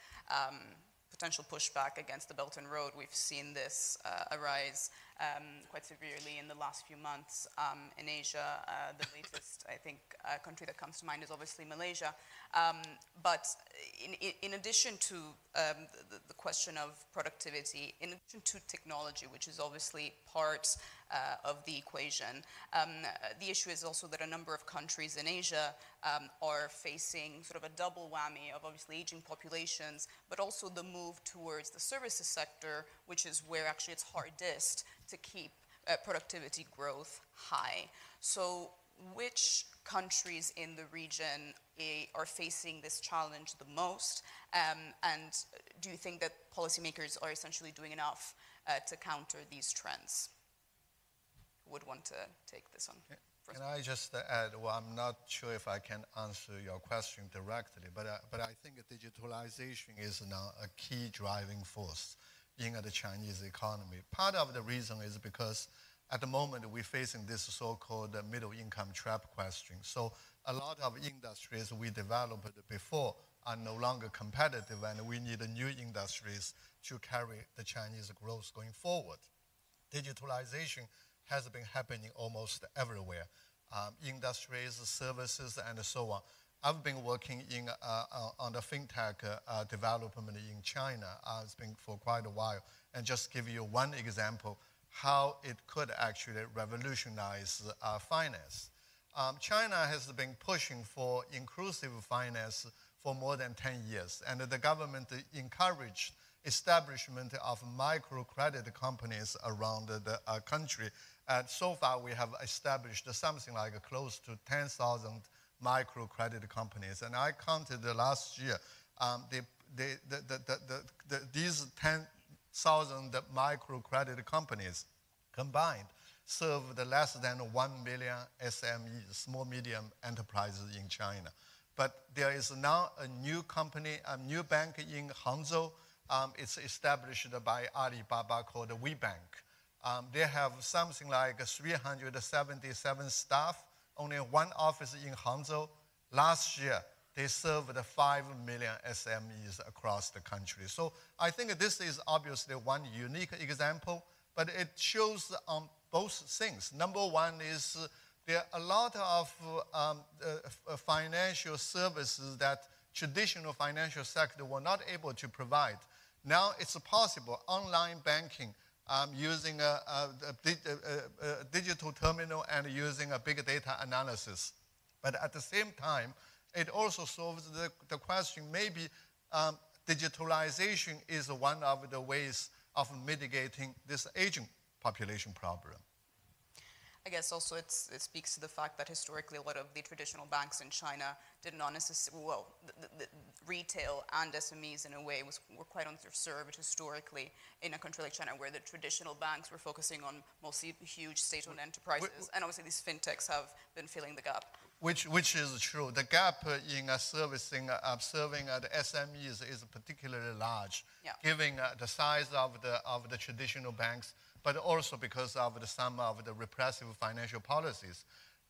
potential pushback against the Belt and Road. We've seen this arise quite severely in the last few months in Asia. The latest, I think, country that comes to mind is obviously Malaysia. But in addition to the question of productivity, in addition to technology, which is obviously part of the equation, the issue is also that a number of countries in Asia are facing sort of a double whammy of obviously aging populations, but also the move towards the services sector, which is where actually it's hardest to keep productivity growth high. So which countries in the region are facing this challenge the most? And do you think that policymakers are essentially doing enough to counter these trends? Who would want to take this on? Can I just add, well, I'm not sure if I can answer your question directly, but I think digitalization is now a key driving force in the Chinese economy. Part of the reason is because at the moment we're facing this so-called middle income trap question. So a lot of industries we developed before are no longer competitive, and we need new industries to carry the Chinese growth going forward. Digitalization has been happening almost everywhere, industries, services, and so on. I've been working on the fintech development in China. It's been for quite a while. And just give you one example, how it could actually revolutionize finance. China has been pushing for inclusive finance for more than 10 years, and the government encouraged establishment of microcredit companies around the country. And so far, we have established something like close to 10,000 microcredit companies. And I counted last year, these 10,000 microcredit companies combined served less than 1 million SMEs, small medium enterprises in China. But there is now a new company, a new bank in Hangzhou. It's established by Alibaba called WeBank. They have something like 377 staff, only one office in Hangzhou. Last year, they served 5 million SMEs across the country. So I think this is obviously one unique example, but it shows both things. Number one is there are a lot of financial services that traditional financial sector were not able to provide. Now it's possible, online banking, using a digital terminal and using a big data analysis. But at the same time, it also solves the question, maybe digitalization is one of the ways of mitigating this aging population problem. I guess also it speaks to the fact that historically a lot of the traditional banks in China did not necessarily, well, the retail and SMEs in a way were quite underserved historically in a country like China, where the traditional banks were focusing on mostly huge state-owned enterprises, and obviously these fintechs have been filling the gap. Which is true. The gap in serving the SMEs is particularly large, given the size of the traditional banks, but also because of some of the repressive financial policies.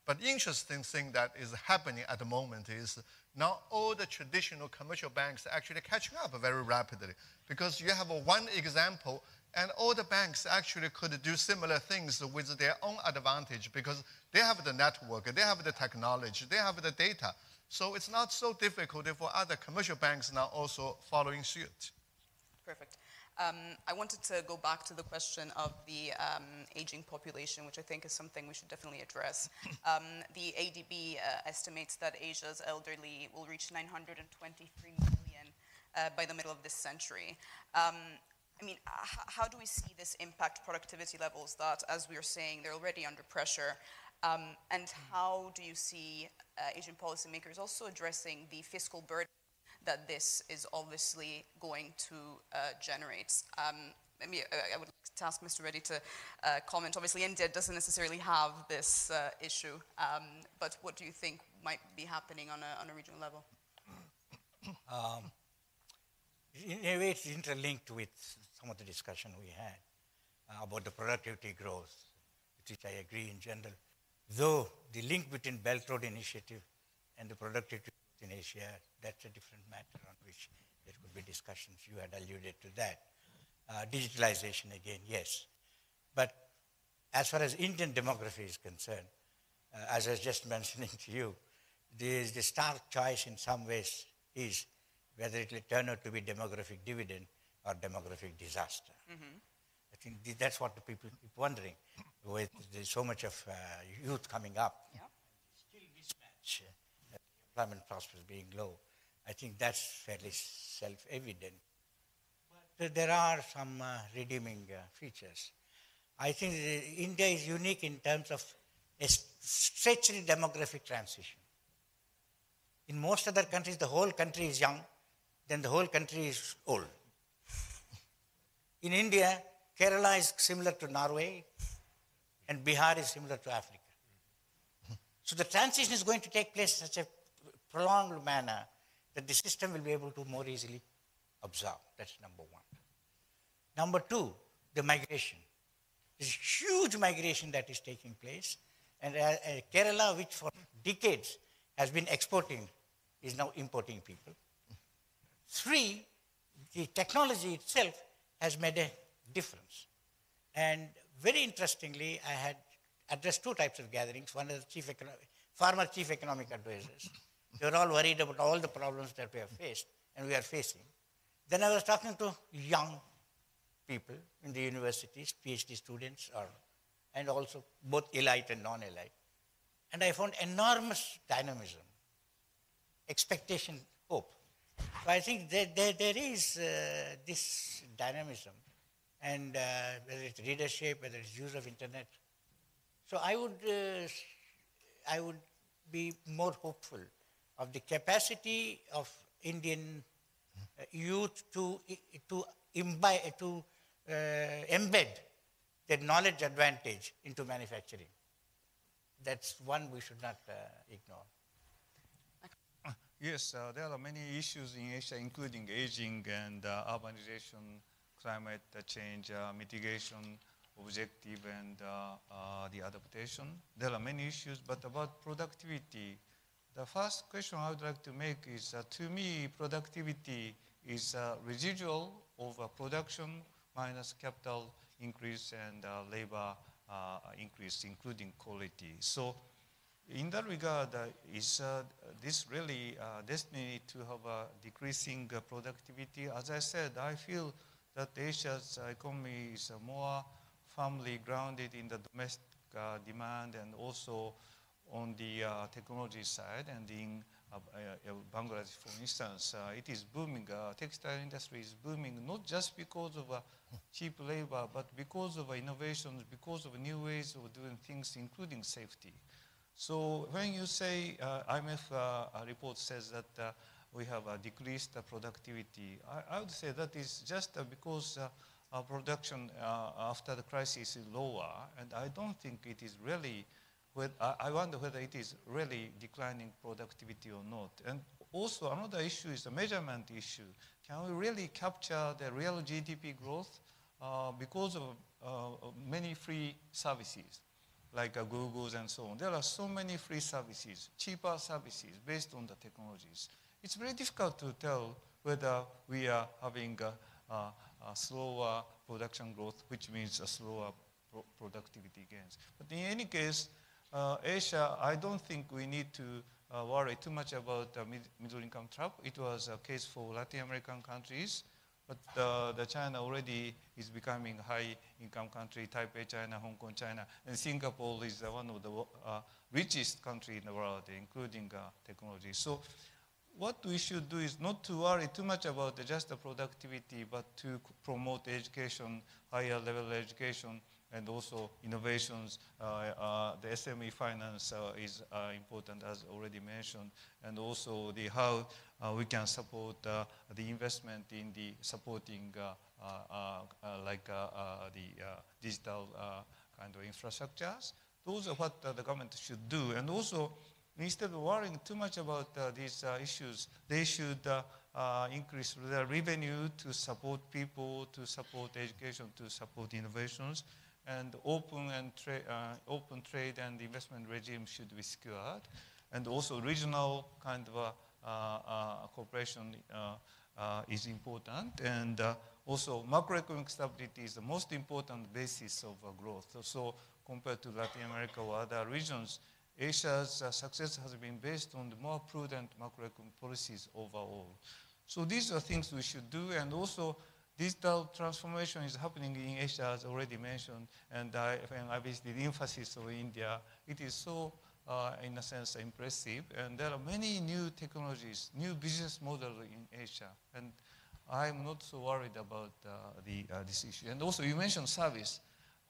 But interesting thing that is happening at the moment is now all the traditional commercial banks are actually catching up very rapidly, because you have one example, and all the banks actually could do similar things with their own advantage, because they have the network, they have the technology, they have the data. So it's not so difficult for other commercial banks now also following suit. Perfect. I wanted to go back to the question of the aging population, which I think is something we should definitely address. The ADB estimates that Asia's elderly will reach 923 million by the middle of this century. I mean, how do we see this impact productivity levels that, as we are saying, they're already under pressure? And how do you see Asian policymakers also addressing the fiscal burden that this is obviously going to generate? Maybe I would like to ask Mr. Reddy to comment. Obviously, India doesn't necessarily have this issue, but what do you think might be happening on a regional level? In a way, it's interlinked with some of the discussion we had about the productivity growth, which I agree in general. Though the link between Belt Road Initiative and the productivity in Asia, that's a different matter on which there could be discussions. You had alluded to that. Digitalization again, yes. But as far as Indian demography is concerned, as I was just mentioning to you, the stark choice in some ways is whether it will turn out to be demographic dividend or demographic disaster. I think that's what the people keep wondering. With there's so much of youth coming up, still mismatch, employment prospects being low, I think that's fairly self-evident. But there are some redeeming features. I think India is unique in terms of a stretched demographic transition. In most other countries, the whole country is young, then the whole country is old. In India, Kerala is similar to Norway, and Bihar is similar to Africa. So the transition is going to take place in such a prolonged manner that the system will be able to more easily absorb. That's number one. Number two, the migration. There's huge migration that is taking place, and Kerala, which for decades has been exporting, is now importing people. Three, the technology itself has made a difference. And very interestingly, I had addressed two types of gatherings. One is former chief economic advisors. They were all worried about all the problems that we have faced and we are facing. Then I was talking to young people in the universities, PhD students, and also both elite and non-elite. And I found enormous dynamism, expectation, hope. So I think there is this dynamism, and whether it's readership, whether it's use of internet. So I would be more hopeful of the capacity of Indian youth to embed their knowledge advantage into manufacturing. That's one we should not ignore. Yes, there are many issues in Asia, including aging and urbanization, climate change, mitigation, objective, and the adaptation. There are many issues, but about productivity, the first question I would like to make is, to me, productivity is residual of production minus capital increase and labor increase, including quality. So in that regard, is this really destined to have a decreasing productivity? As I said, I feel that Asia's economy is more firmly grounded in the domestic demand and also on the technology side. And in Bangladesh, for instance, it is booming. Textile industry is booming not just because of cheap labor, but because of innovations, because of new ways of doing things, including safety. So when you say IMF report says that we have decreased productivity, I would say that is just because our production after the crisis is lower, and I don't think it is really, I wonder whether it is really declining productivity or not. And also another issue is the measurement issue. Can we really capture the real GDP growth because of many free services? Like Google's and so on. There are so many free services, cheaper services based on the technologies. It's very difficult to tell whether we are having a slower production growth, which means a slower productivity gains. But in any case, Asia, I don't think we need to worry too much about middle income trap. It was a case for Latin American countries. But the China already is becoming a high-income country, Taipei, China, Hong Kong, China, and Singapore is one of the richest countries in the world, including technology. So what we should do is not to worry too much about just the productivity, but to promote education, higher level education, and also innovations. The SME finance is important, as already mentioned, and also how we can support the investment in the supporting like the digital kind of infrastructures. Those are what the government should do. And also, instead of worrying too much about these issues, they should increase their revenue to support people, to support education, to support innovations. And open trade and investment regime should be secured. And also regional kind of cooperation is important, and also macroeconomic stability is the most important basis of growth. So compared to Latin America or other regions, Asia's success has been based on the more prudent macroeconomic policies overall. So these are things we should do, and also digital transformation is happening in Asia, as already mentioned, and when I visited the emphasis of India, it is so, in a sense, impressive, and there are many new technologies, new business models in Asia, and I'm not so worried about this issue. And also, you mentioned service.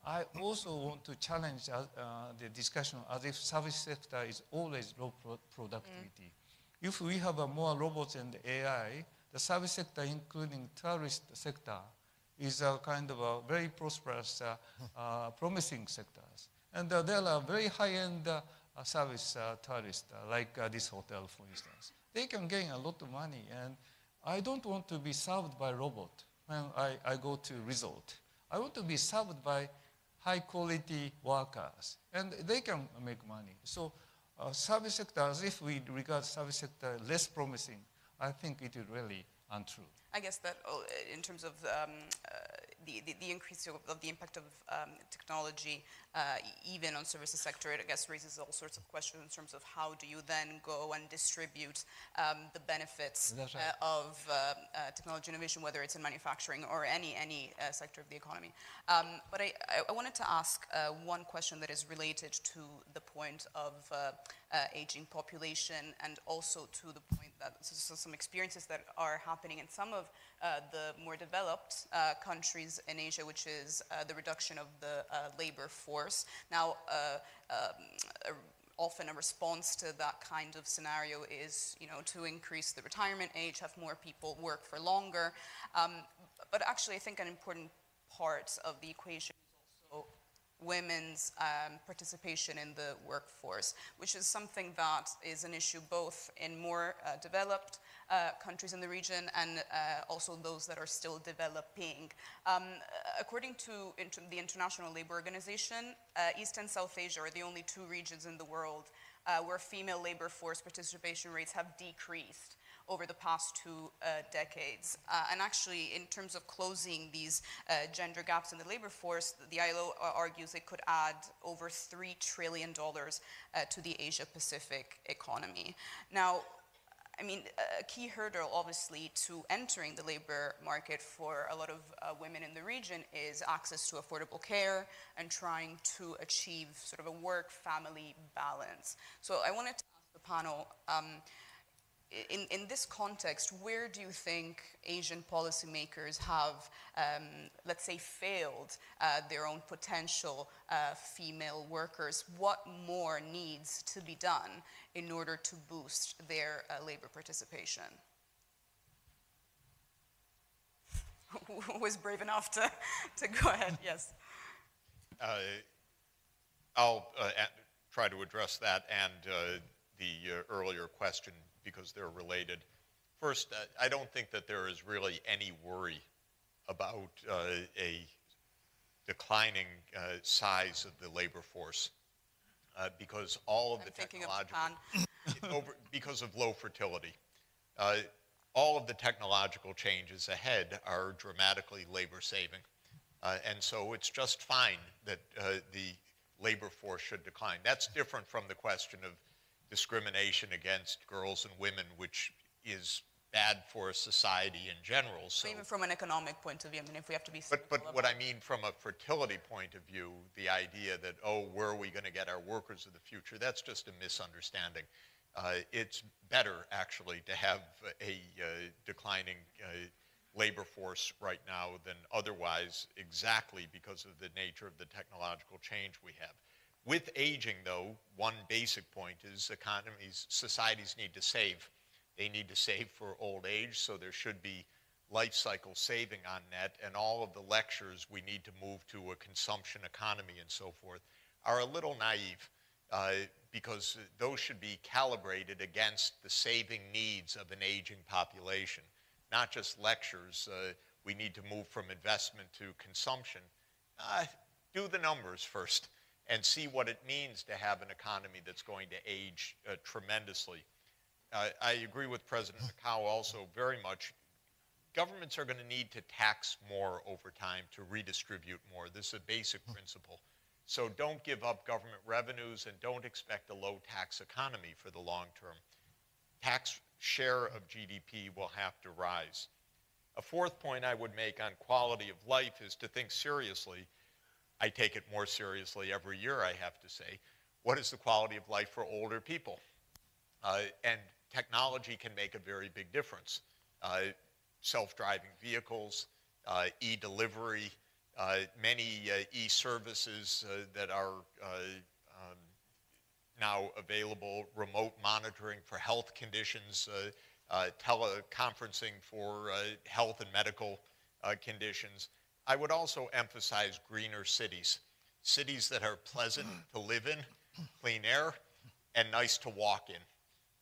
I also want to challenge the discussion as if service sector is always low productivity. If we have more robots and AI, the service sector, including tourist sector, is a kind of a very prosperous, promising sectors. And there are very high-end service tourists, like this hotel, for instance. They can gain a lot of money, and I don't want to be served by robot when I go to resort. I want to be served by high-quality workers, and they can make money. So service sector, as if we regard service sector less promising, I think it is really untrue. I guess that in terms of the increase of the impact of technology, even on services sector, it I guess raises all sorts of questions in terms of how do you then go and distribute the benefits of technology innovation, whether it's in manufacturing or any sector of the economy. But I wanted to ask one question that is related to the point of aging population, and also to the point that some experiences that are happening in some of the more developed countries in Asia, which is the reduction of the labor force. Now, often a response to that kind of scenario is, to increase the retirement age, have more people work for longer. But actually, I think an important part of the equation is also women's participation in the workforce, which is something that is an issue both in more developed countries in the region and also those that are still developing. According to the International Labour Organization, East and South Asia are the only two regions in the world where female labor force participation rates have decreased over the past 2 decades. And actually, in terms of closing these gender gaps in the labor force, the ILO argues it could add over $3 trillion to the Asia-Pacific economy. Now, I mean, a key hurdle, obviously, to entering the labor market for a lot of women in the region is access to affordable care and trying to achieve sort of a work-family balance. So I wanted to ask the panel, in this context, where do you think Asian policymakers have, let's say, failed their own potential female workers? What more needs to be done in order to boost their labor participation? Who was brave enough to go ahead? Yes. I'll try to address that and the earlier question, because they're related. First, I don't think that there is really any worry about a declining size of the labor force because all of the technological, because of low fertility, all of the technological changes ahead are dramatically labor saving. And so it's just fine that the labor force should decline. That's different from the question of discrimination against girls and women, which is bad for society in general. So even from an economic point of view, I mean, if we have to be... But what I mean from a fertility point of view, the idea that, oh, where are we going to get our workers of the future, that's just a misunderstanding. It's better, actually, to have a declining labor force right now than otherwise, exactly because of the nature of the technological change we have. With aging, though, one basic point is societies need to save. They need to save for old age, so there should be life cycle saving on net, and all of the lectures we need to move to a consumption economy and so forth are a little naive because those should be calibrated against the saving needs of an aging population, not just lectures. We need to move from investment to consumption. Do the numbers first and see what it means to have an economy that's going to age tremendously. I agree with President Macau also very much. governments are going to need to tax more over time to redistribute more. This is a basic principle. So don't give up government revenues and don't expect a low tax economy for the long term. Tax share of GDP will have to rise. A fourth point I would make on quality of life is to think seriously. I take it more seriously every year, I have to say. What is the quality of life for older people? And technology can make a very big difference. Self-driving vehicles, e-delivery, many e-services that are now available, remote monitoring for health conditions, teleconferencing for health and medical conditions. I would also emphasize greener cities, cities that are pleasant to live in, clean air, and nice to walk in.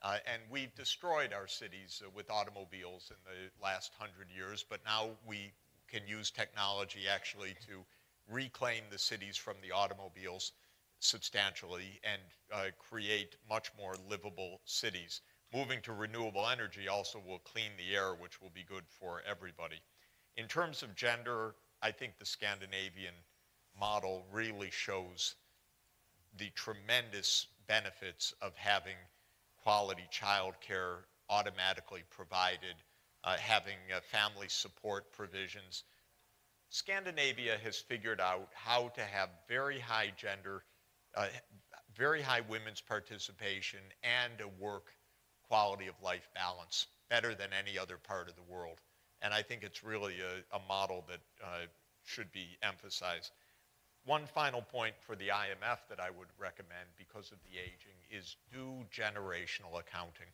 And we've destroyed our cities with automobiles in the last 100 years, but now we can use technology actually to reclaim the cities from the automobiles substantially and create much more livable cities. Moving to renewable energy also will clean the air, which will be good for everybody. In terms of gender, I think the Scandinavian model really shows the tremendous benefits of having quality child care automatically provided, having family support provisions. Scandinavia has figured out how to have very high gender, very high women's participation and a work quality of life balance better than any other part of the world. And I think it's really a model that should be emphasized. One final point for the IMF that I would recommend because of the aging is do generational accounting.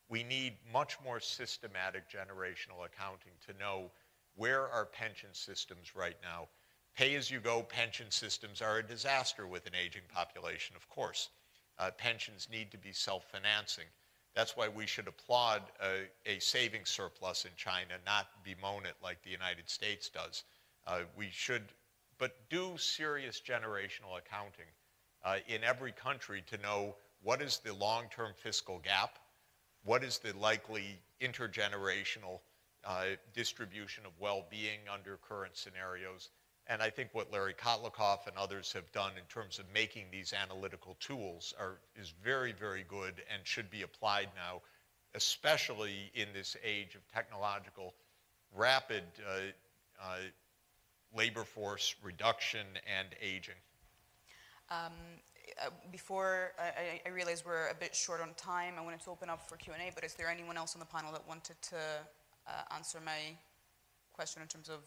We need much more systematic generational accounting to know where are pension systems right now. Pay-as-you-go pension systems are a disaster with an aging population, of course. Pensions need to be self-financing. That's why we should applaud a savings surplus in China, not bemoan it like the United States does. We should, but do serious generational accounting in every country to know what is the long-term fiscal gap, what is the likely intergenerational distribution of well-being under current scenarios. And I think what Larry Kotlikoff and others have done in terms of making these analytical tools is very, very good and should be applied now, especially in this age of technological, rapid labor force reduction and aging. Before I realize we're a bit short on time, I wanted to open up for Q&A, but is there anyone else on the panel that wanted to answer my question in terms of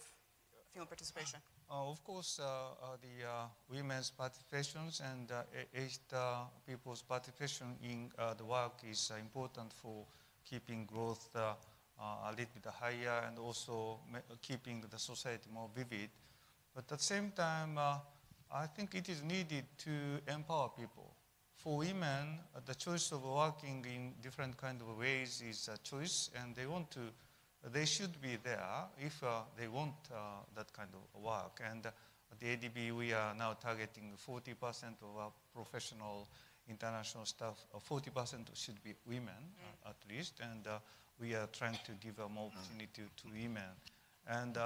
female participation? Of course, the women's participations and aged people's participation in the work is important for keeping growth a little bit higher and also keeping the society more vivid. But at the same time, I think it is needed to empower people. For women, the choice of working in different kind of ways is a choice, and they should be there if they want that kind of work. And at the ADB, we are now targeting 40% of our professional international staff. 40% should be women, at least, and we are trying to give more opportunity to women. And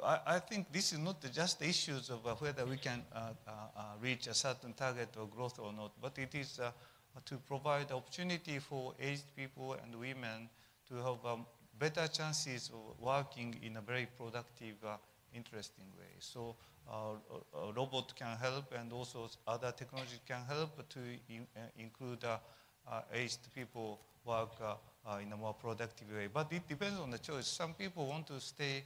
I think this is not just issues of whether we can reach a certain target of growth or not, but it is to provide opportunity for aged people and women to have better chances of working in a very productive, interesting way. So a robot can help, and also other technology can help to include aged people work in a more productive way. But it depends on the choice. Some people want to stay,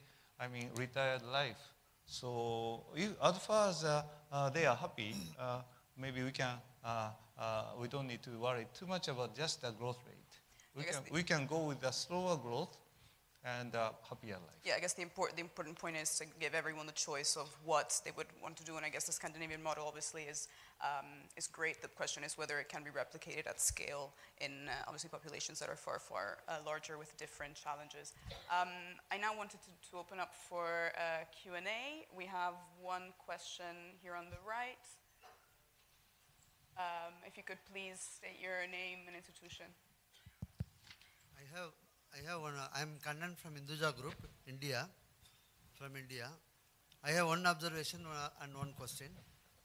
retired life. So as far as they are happy, maybe we don't need to worry too much about just the growth rate. We can go with a slower growth and happier life. Yeah, I guess the important point is to give everyone the choice of what they would want to do, and I guess the Scandinavian model obviously is great. The question is whether it can be replicated at scale in obviously populations that are far, far larger with different challenges. I now wanted to open up for Q&A. We have one question here on the right. If you could please state your name and institution. I I have one. I'm Kannan from Hinduja Group, India. From India, I have one observation and one question.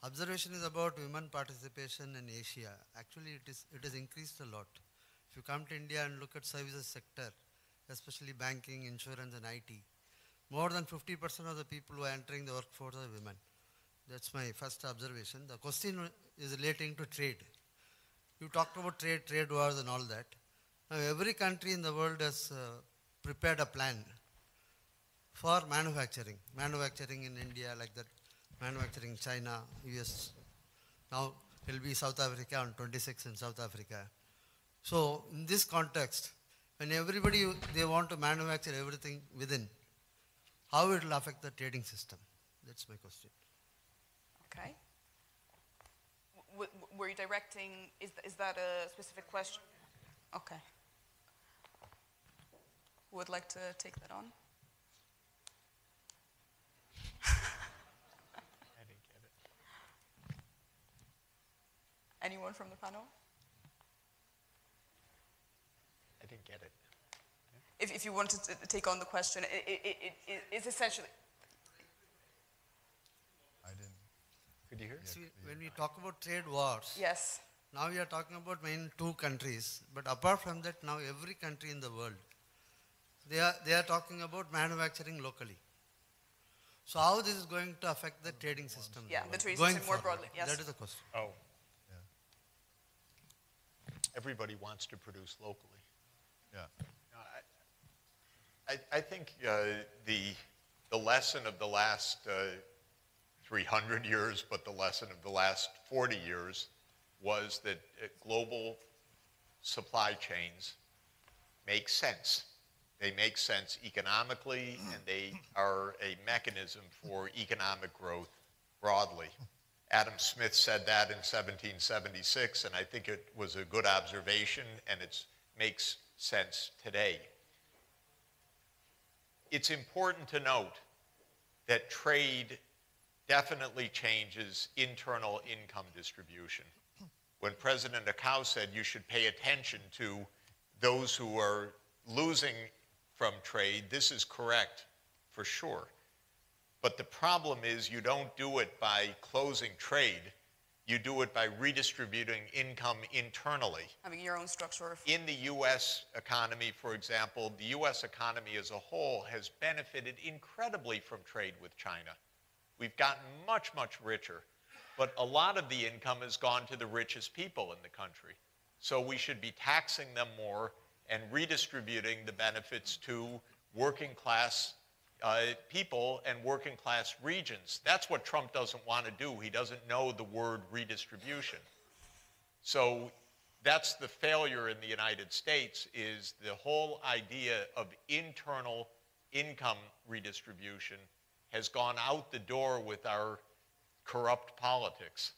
Observation is about women participation in Asia. Actually, it has increased a lot. If you come to India and look at services sector, especially banking, insurance, and IT, more than 50% of the people who are entering the workforce are women. That's my first observation. The question is relating to trade. You talked about trade wars and all that. Now every country in the world has prepared a plan for manufacturing. Manufacturing in India like that, manufacturing in China, US. Now it will be South Africa on 26 in South Africa. So in this context, when everybody, they want to manufacture everything within, how it will affect the trading system? That's my question. Okay. Were you directing, is that a specific question? Okay. Who would like to take that on? I didn't get it. Anyone from the panel? I didn't get it. If you wanted to take on the question, it's essentially... I didn't. Could you hear? See, when we talk about trade wars, Yes. now we are talking about main two countries, but apart from that, now every country in the world, they are talking about manufacturing locally. So how this is going to affect the trading system? Yeah, the trading going system more forward? broadly, yes. That is the question. Oh. Everybody wants to produce locally. Yeah. I think the lesson of the last 300 years, but the lesson of the last 40 years was that global supply chains make sense. They make sense economically, and they are a mechanism for economic growth broadly. Adam Smith said that in 1776, and I think it was a good observation, and it makes sense today. It's important to note that trade definitely changes internal income distribution. When President Akau said you should pay attention to those who are losing from trade, this is correct for sure. But the problem is you don't do it by closing trade. You do it by redistributing income internally. Having your own structure of... In the U.S. economy, for example, the U.S. economy as a whole has benefited incredibly from trade with China. We've gotten much, much richer. But a lot of the income has gone to the richest people in the country. So we should be taxing them more and redistributing the benefits to working class people and working class regions. That's what Trump doesn't want to do. He doesn't know the word redistribution. So that's the failure in the United States, is the whole idea of internal income redistribution has gone out the door with our corrupt politics.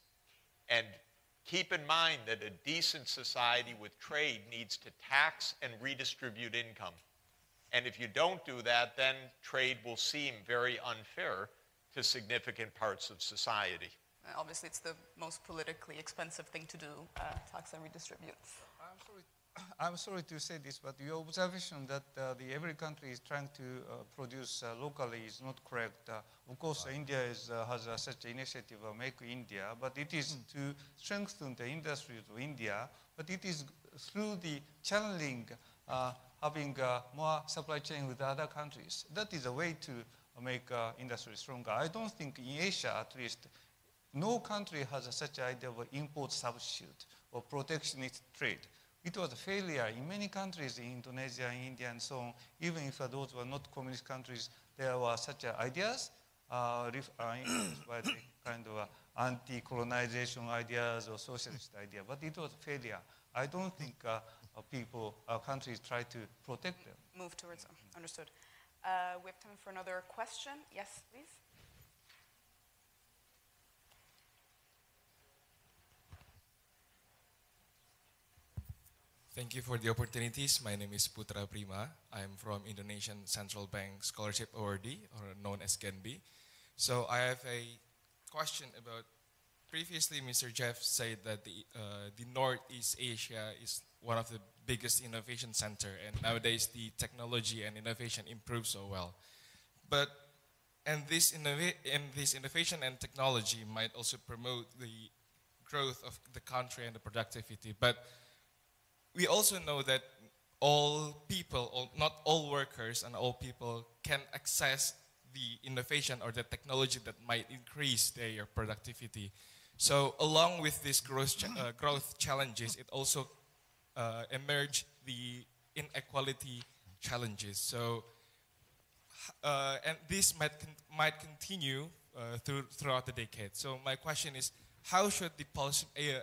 And keep in mind that a decent society with trade needs to tax and redistribute income. And if you don't do that, then trade will seem very unfair to significant parts of society. Obviously, it's the most politically expensive thing to do, tax and redistribute. I'm sorry to say this, but your observation that every country is trying to produce locally is not correct. Of course, India has such an initiative, Make India, but it is to strengthen the industries of India, but it is through the channeling, having more supply chain with other countries. That is a way to make industry stronger. I don't think in Asia, at least, no country has such an idea of import substitute or protectionist trade. It was a failure in many countries, in Indonesia, India, and so on. Even if those were not communist countries, there were such ideas influenced by the kind of anti-colonization ideas or socialist idea. But it was a failure. I don't think countries try to protect them. Move towards them. Understood. We have time for another question. Yes, please. Thank you for the opportunities. My name is Putra Prima. I'm from Indonesian Central Bank Scholarship Awardee, or known as GENB. So I have a question about, previously Mr. Jeff said that the Northeast Asia is one of the biggest innovation center, and nowadays the technology and innovation improve so well. But this innovation and technology might also promote the growth of the country and the productivity. But we also know that all people, not all workers and all people can access the innovation or the technology that might increase their productivity. So along with these growth challenges, it also emerged the inequality challenges. So, and this might continue throughout the decade. So my question is, how should the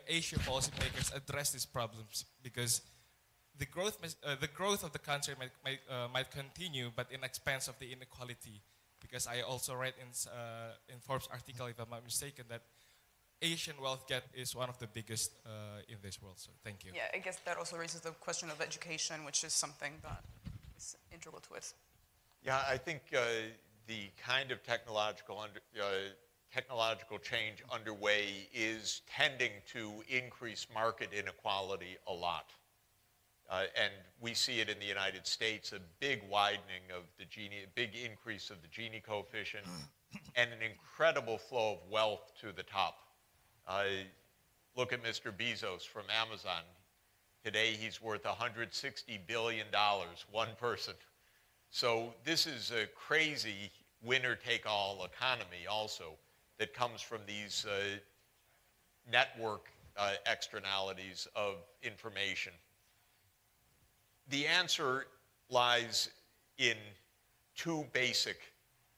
Asia policymakers address these problems? Because the growth of the country might continue, but in expense of the inequality. Because I also read in Forbes article, if I'm not mistaken, that Asian wealth gap is one of the biggest in this world. So thank you. Yeah, I guess that also raises the question of education, which is something that is integral to it. Yeah, I think the kind of technological change underway is tending to increase market inequality a lot. And we see it in the United States, a big widening of the Gini, big increase of the Gini coefficient, and an incredible flow of wealth to the top. Look at Mr. Bezos from Amazon. Today he's worth $160 billion, one person. So this is a crazy winner-take-all economy also that comes from these network externalities of information. The answer lies in two basic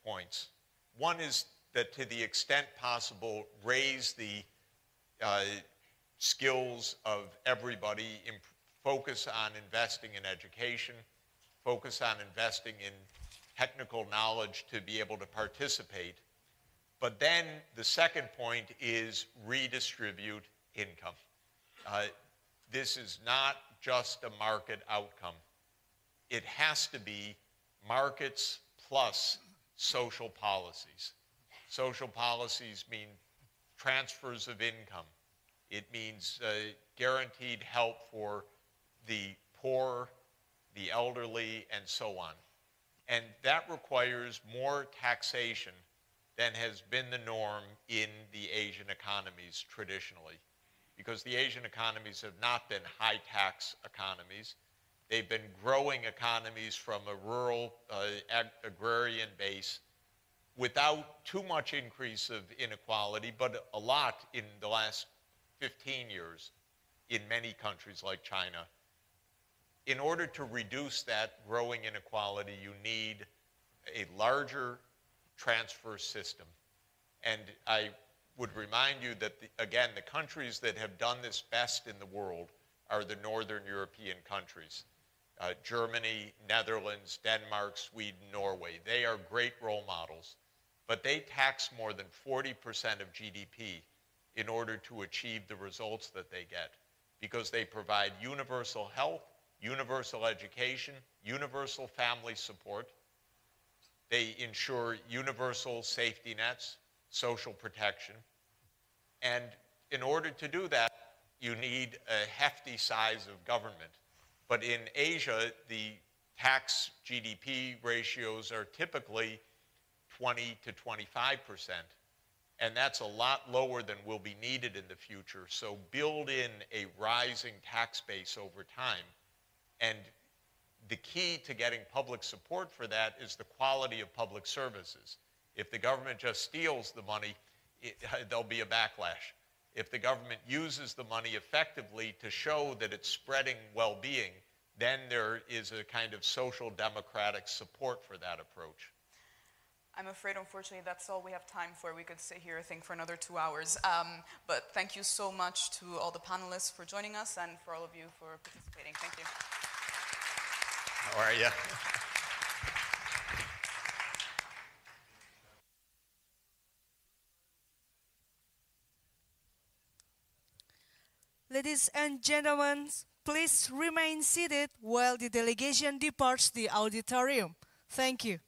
points. One is that to the extent possible, raise the skills of everybody, focus on investing in education, focus on investing in technical knowledge to be able to participate. But then the second point is redistribute income. This is not just a market outcome. It has to be markets plus social policies. Social policies mean transfers of income. It means guaranteed help for the poor, the elderly, and so on. And that requires more taxation than has been the norm in the Asian economies traditionally. Because the Asian economies have not been high-tax economies. They've been growing economies from a rural agrarian base without too much increase of inequality, but a lot in the last 15 years in many countries like China. In order to reduce that growing inequality, you need a larger transfer system. And I would remind you that, again, the countries that have done this best in the world are the Northern European countries. Germany, Netherlands, Denmark, Sweden, Norway. They are great role models. But they tax more than 40% of GDP in order to achieve the results that they get, because they provide universal health, universal education, universal family support. They ensure universal safety nets, social protection. And in order to do that, you need a hefty size of government. But in Asia, the tax GDP ratios are typically 20 to 25%. And that's a lot lower than will be needed in the future. So build in a rising tax base over time. And the key to getting public support for that is the quality of public services. If the government just steals the money, there'll be a backlash. If the government uses the money effectively to show that it's spreading well-being, then there is a kind of social democratic support for that approach. I'm afraid, unfortunately, that's all we have time for. We could sit here, I think, for another 2 hours. But thank you so much to all the panelists for joining us and for all of you for participating. Thank you. How are you? Ladies and gentlemen, please remain seated while the delegation departs the auditorium. Thank you.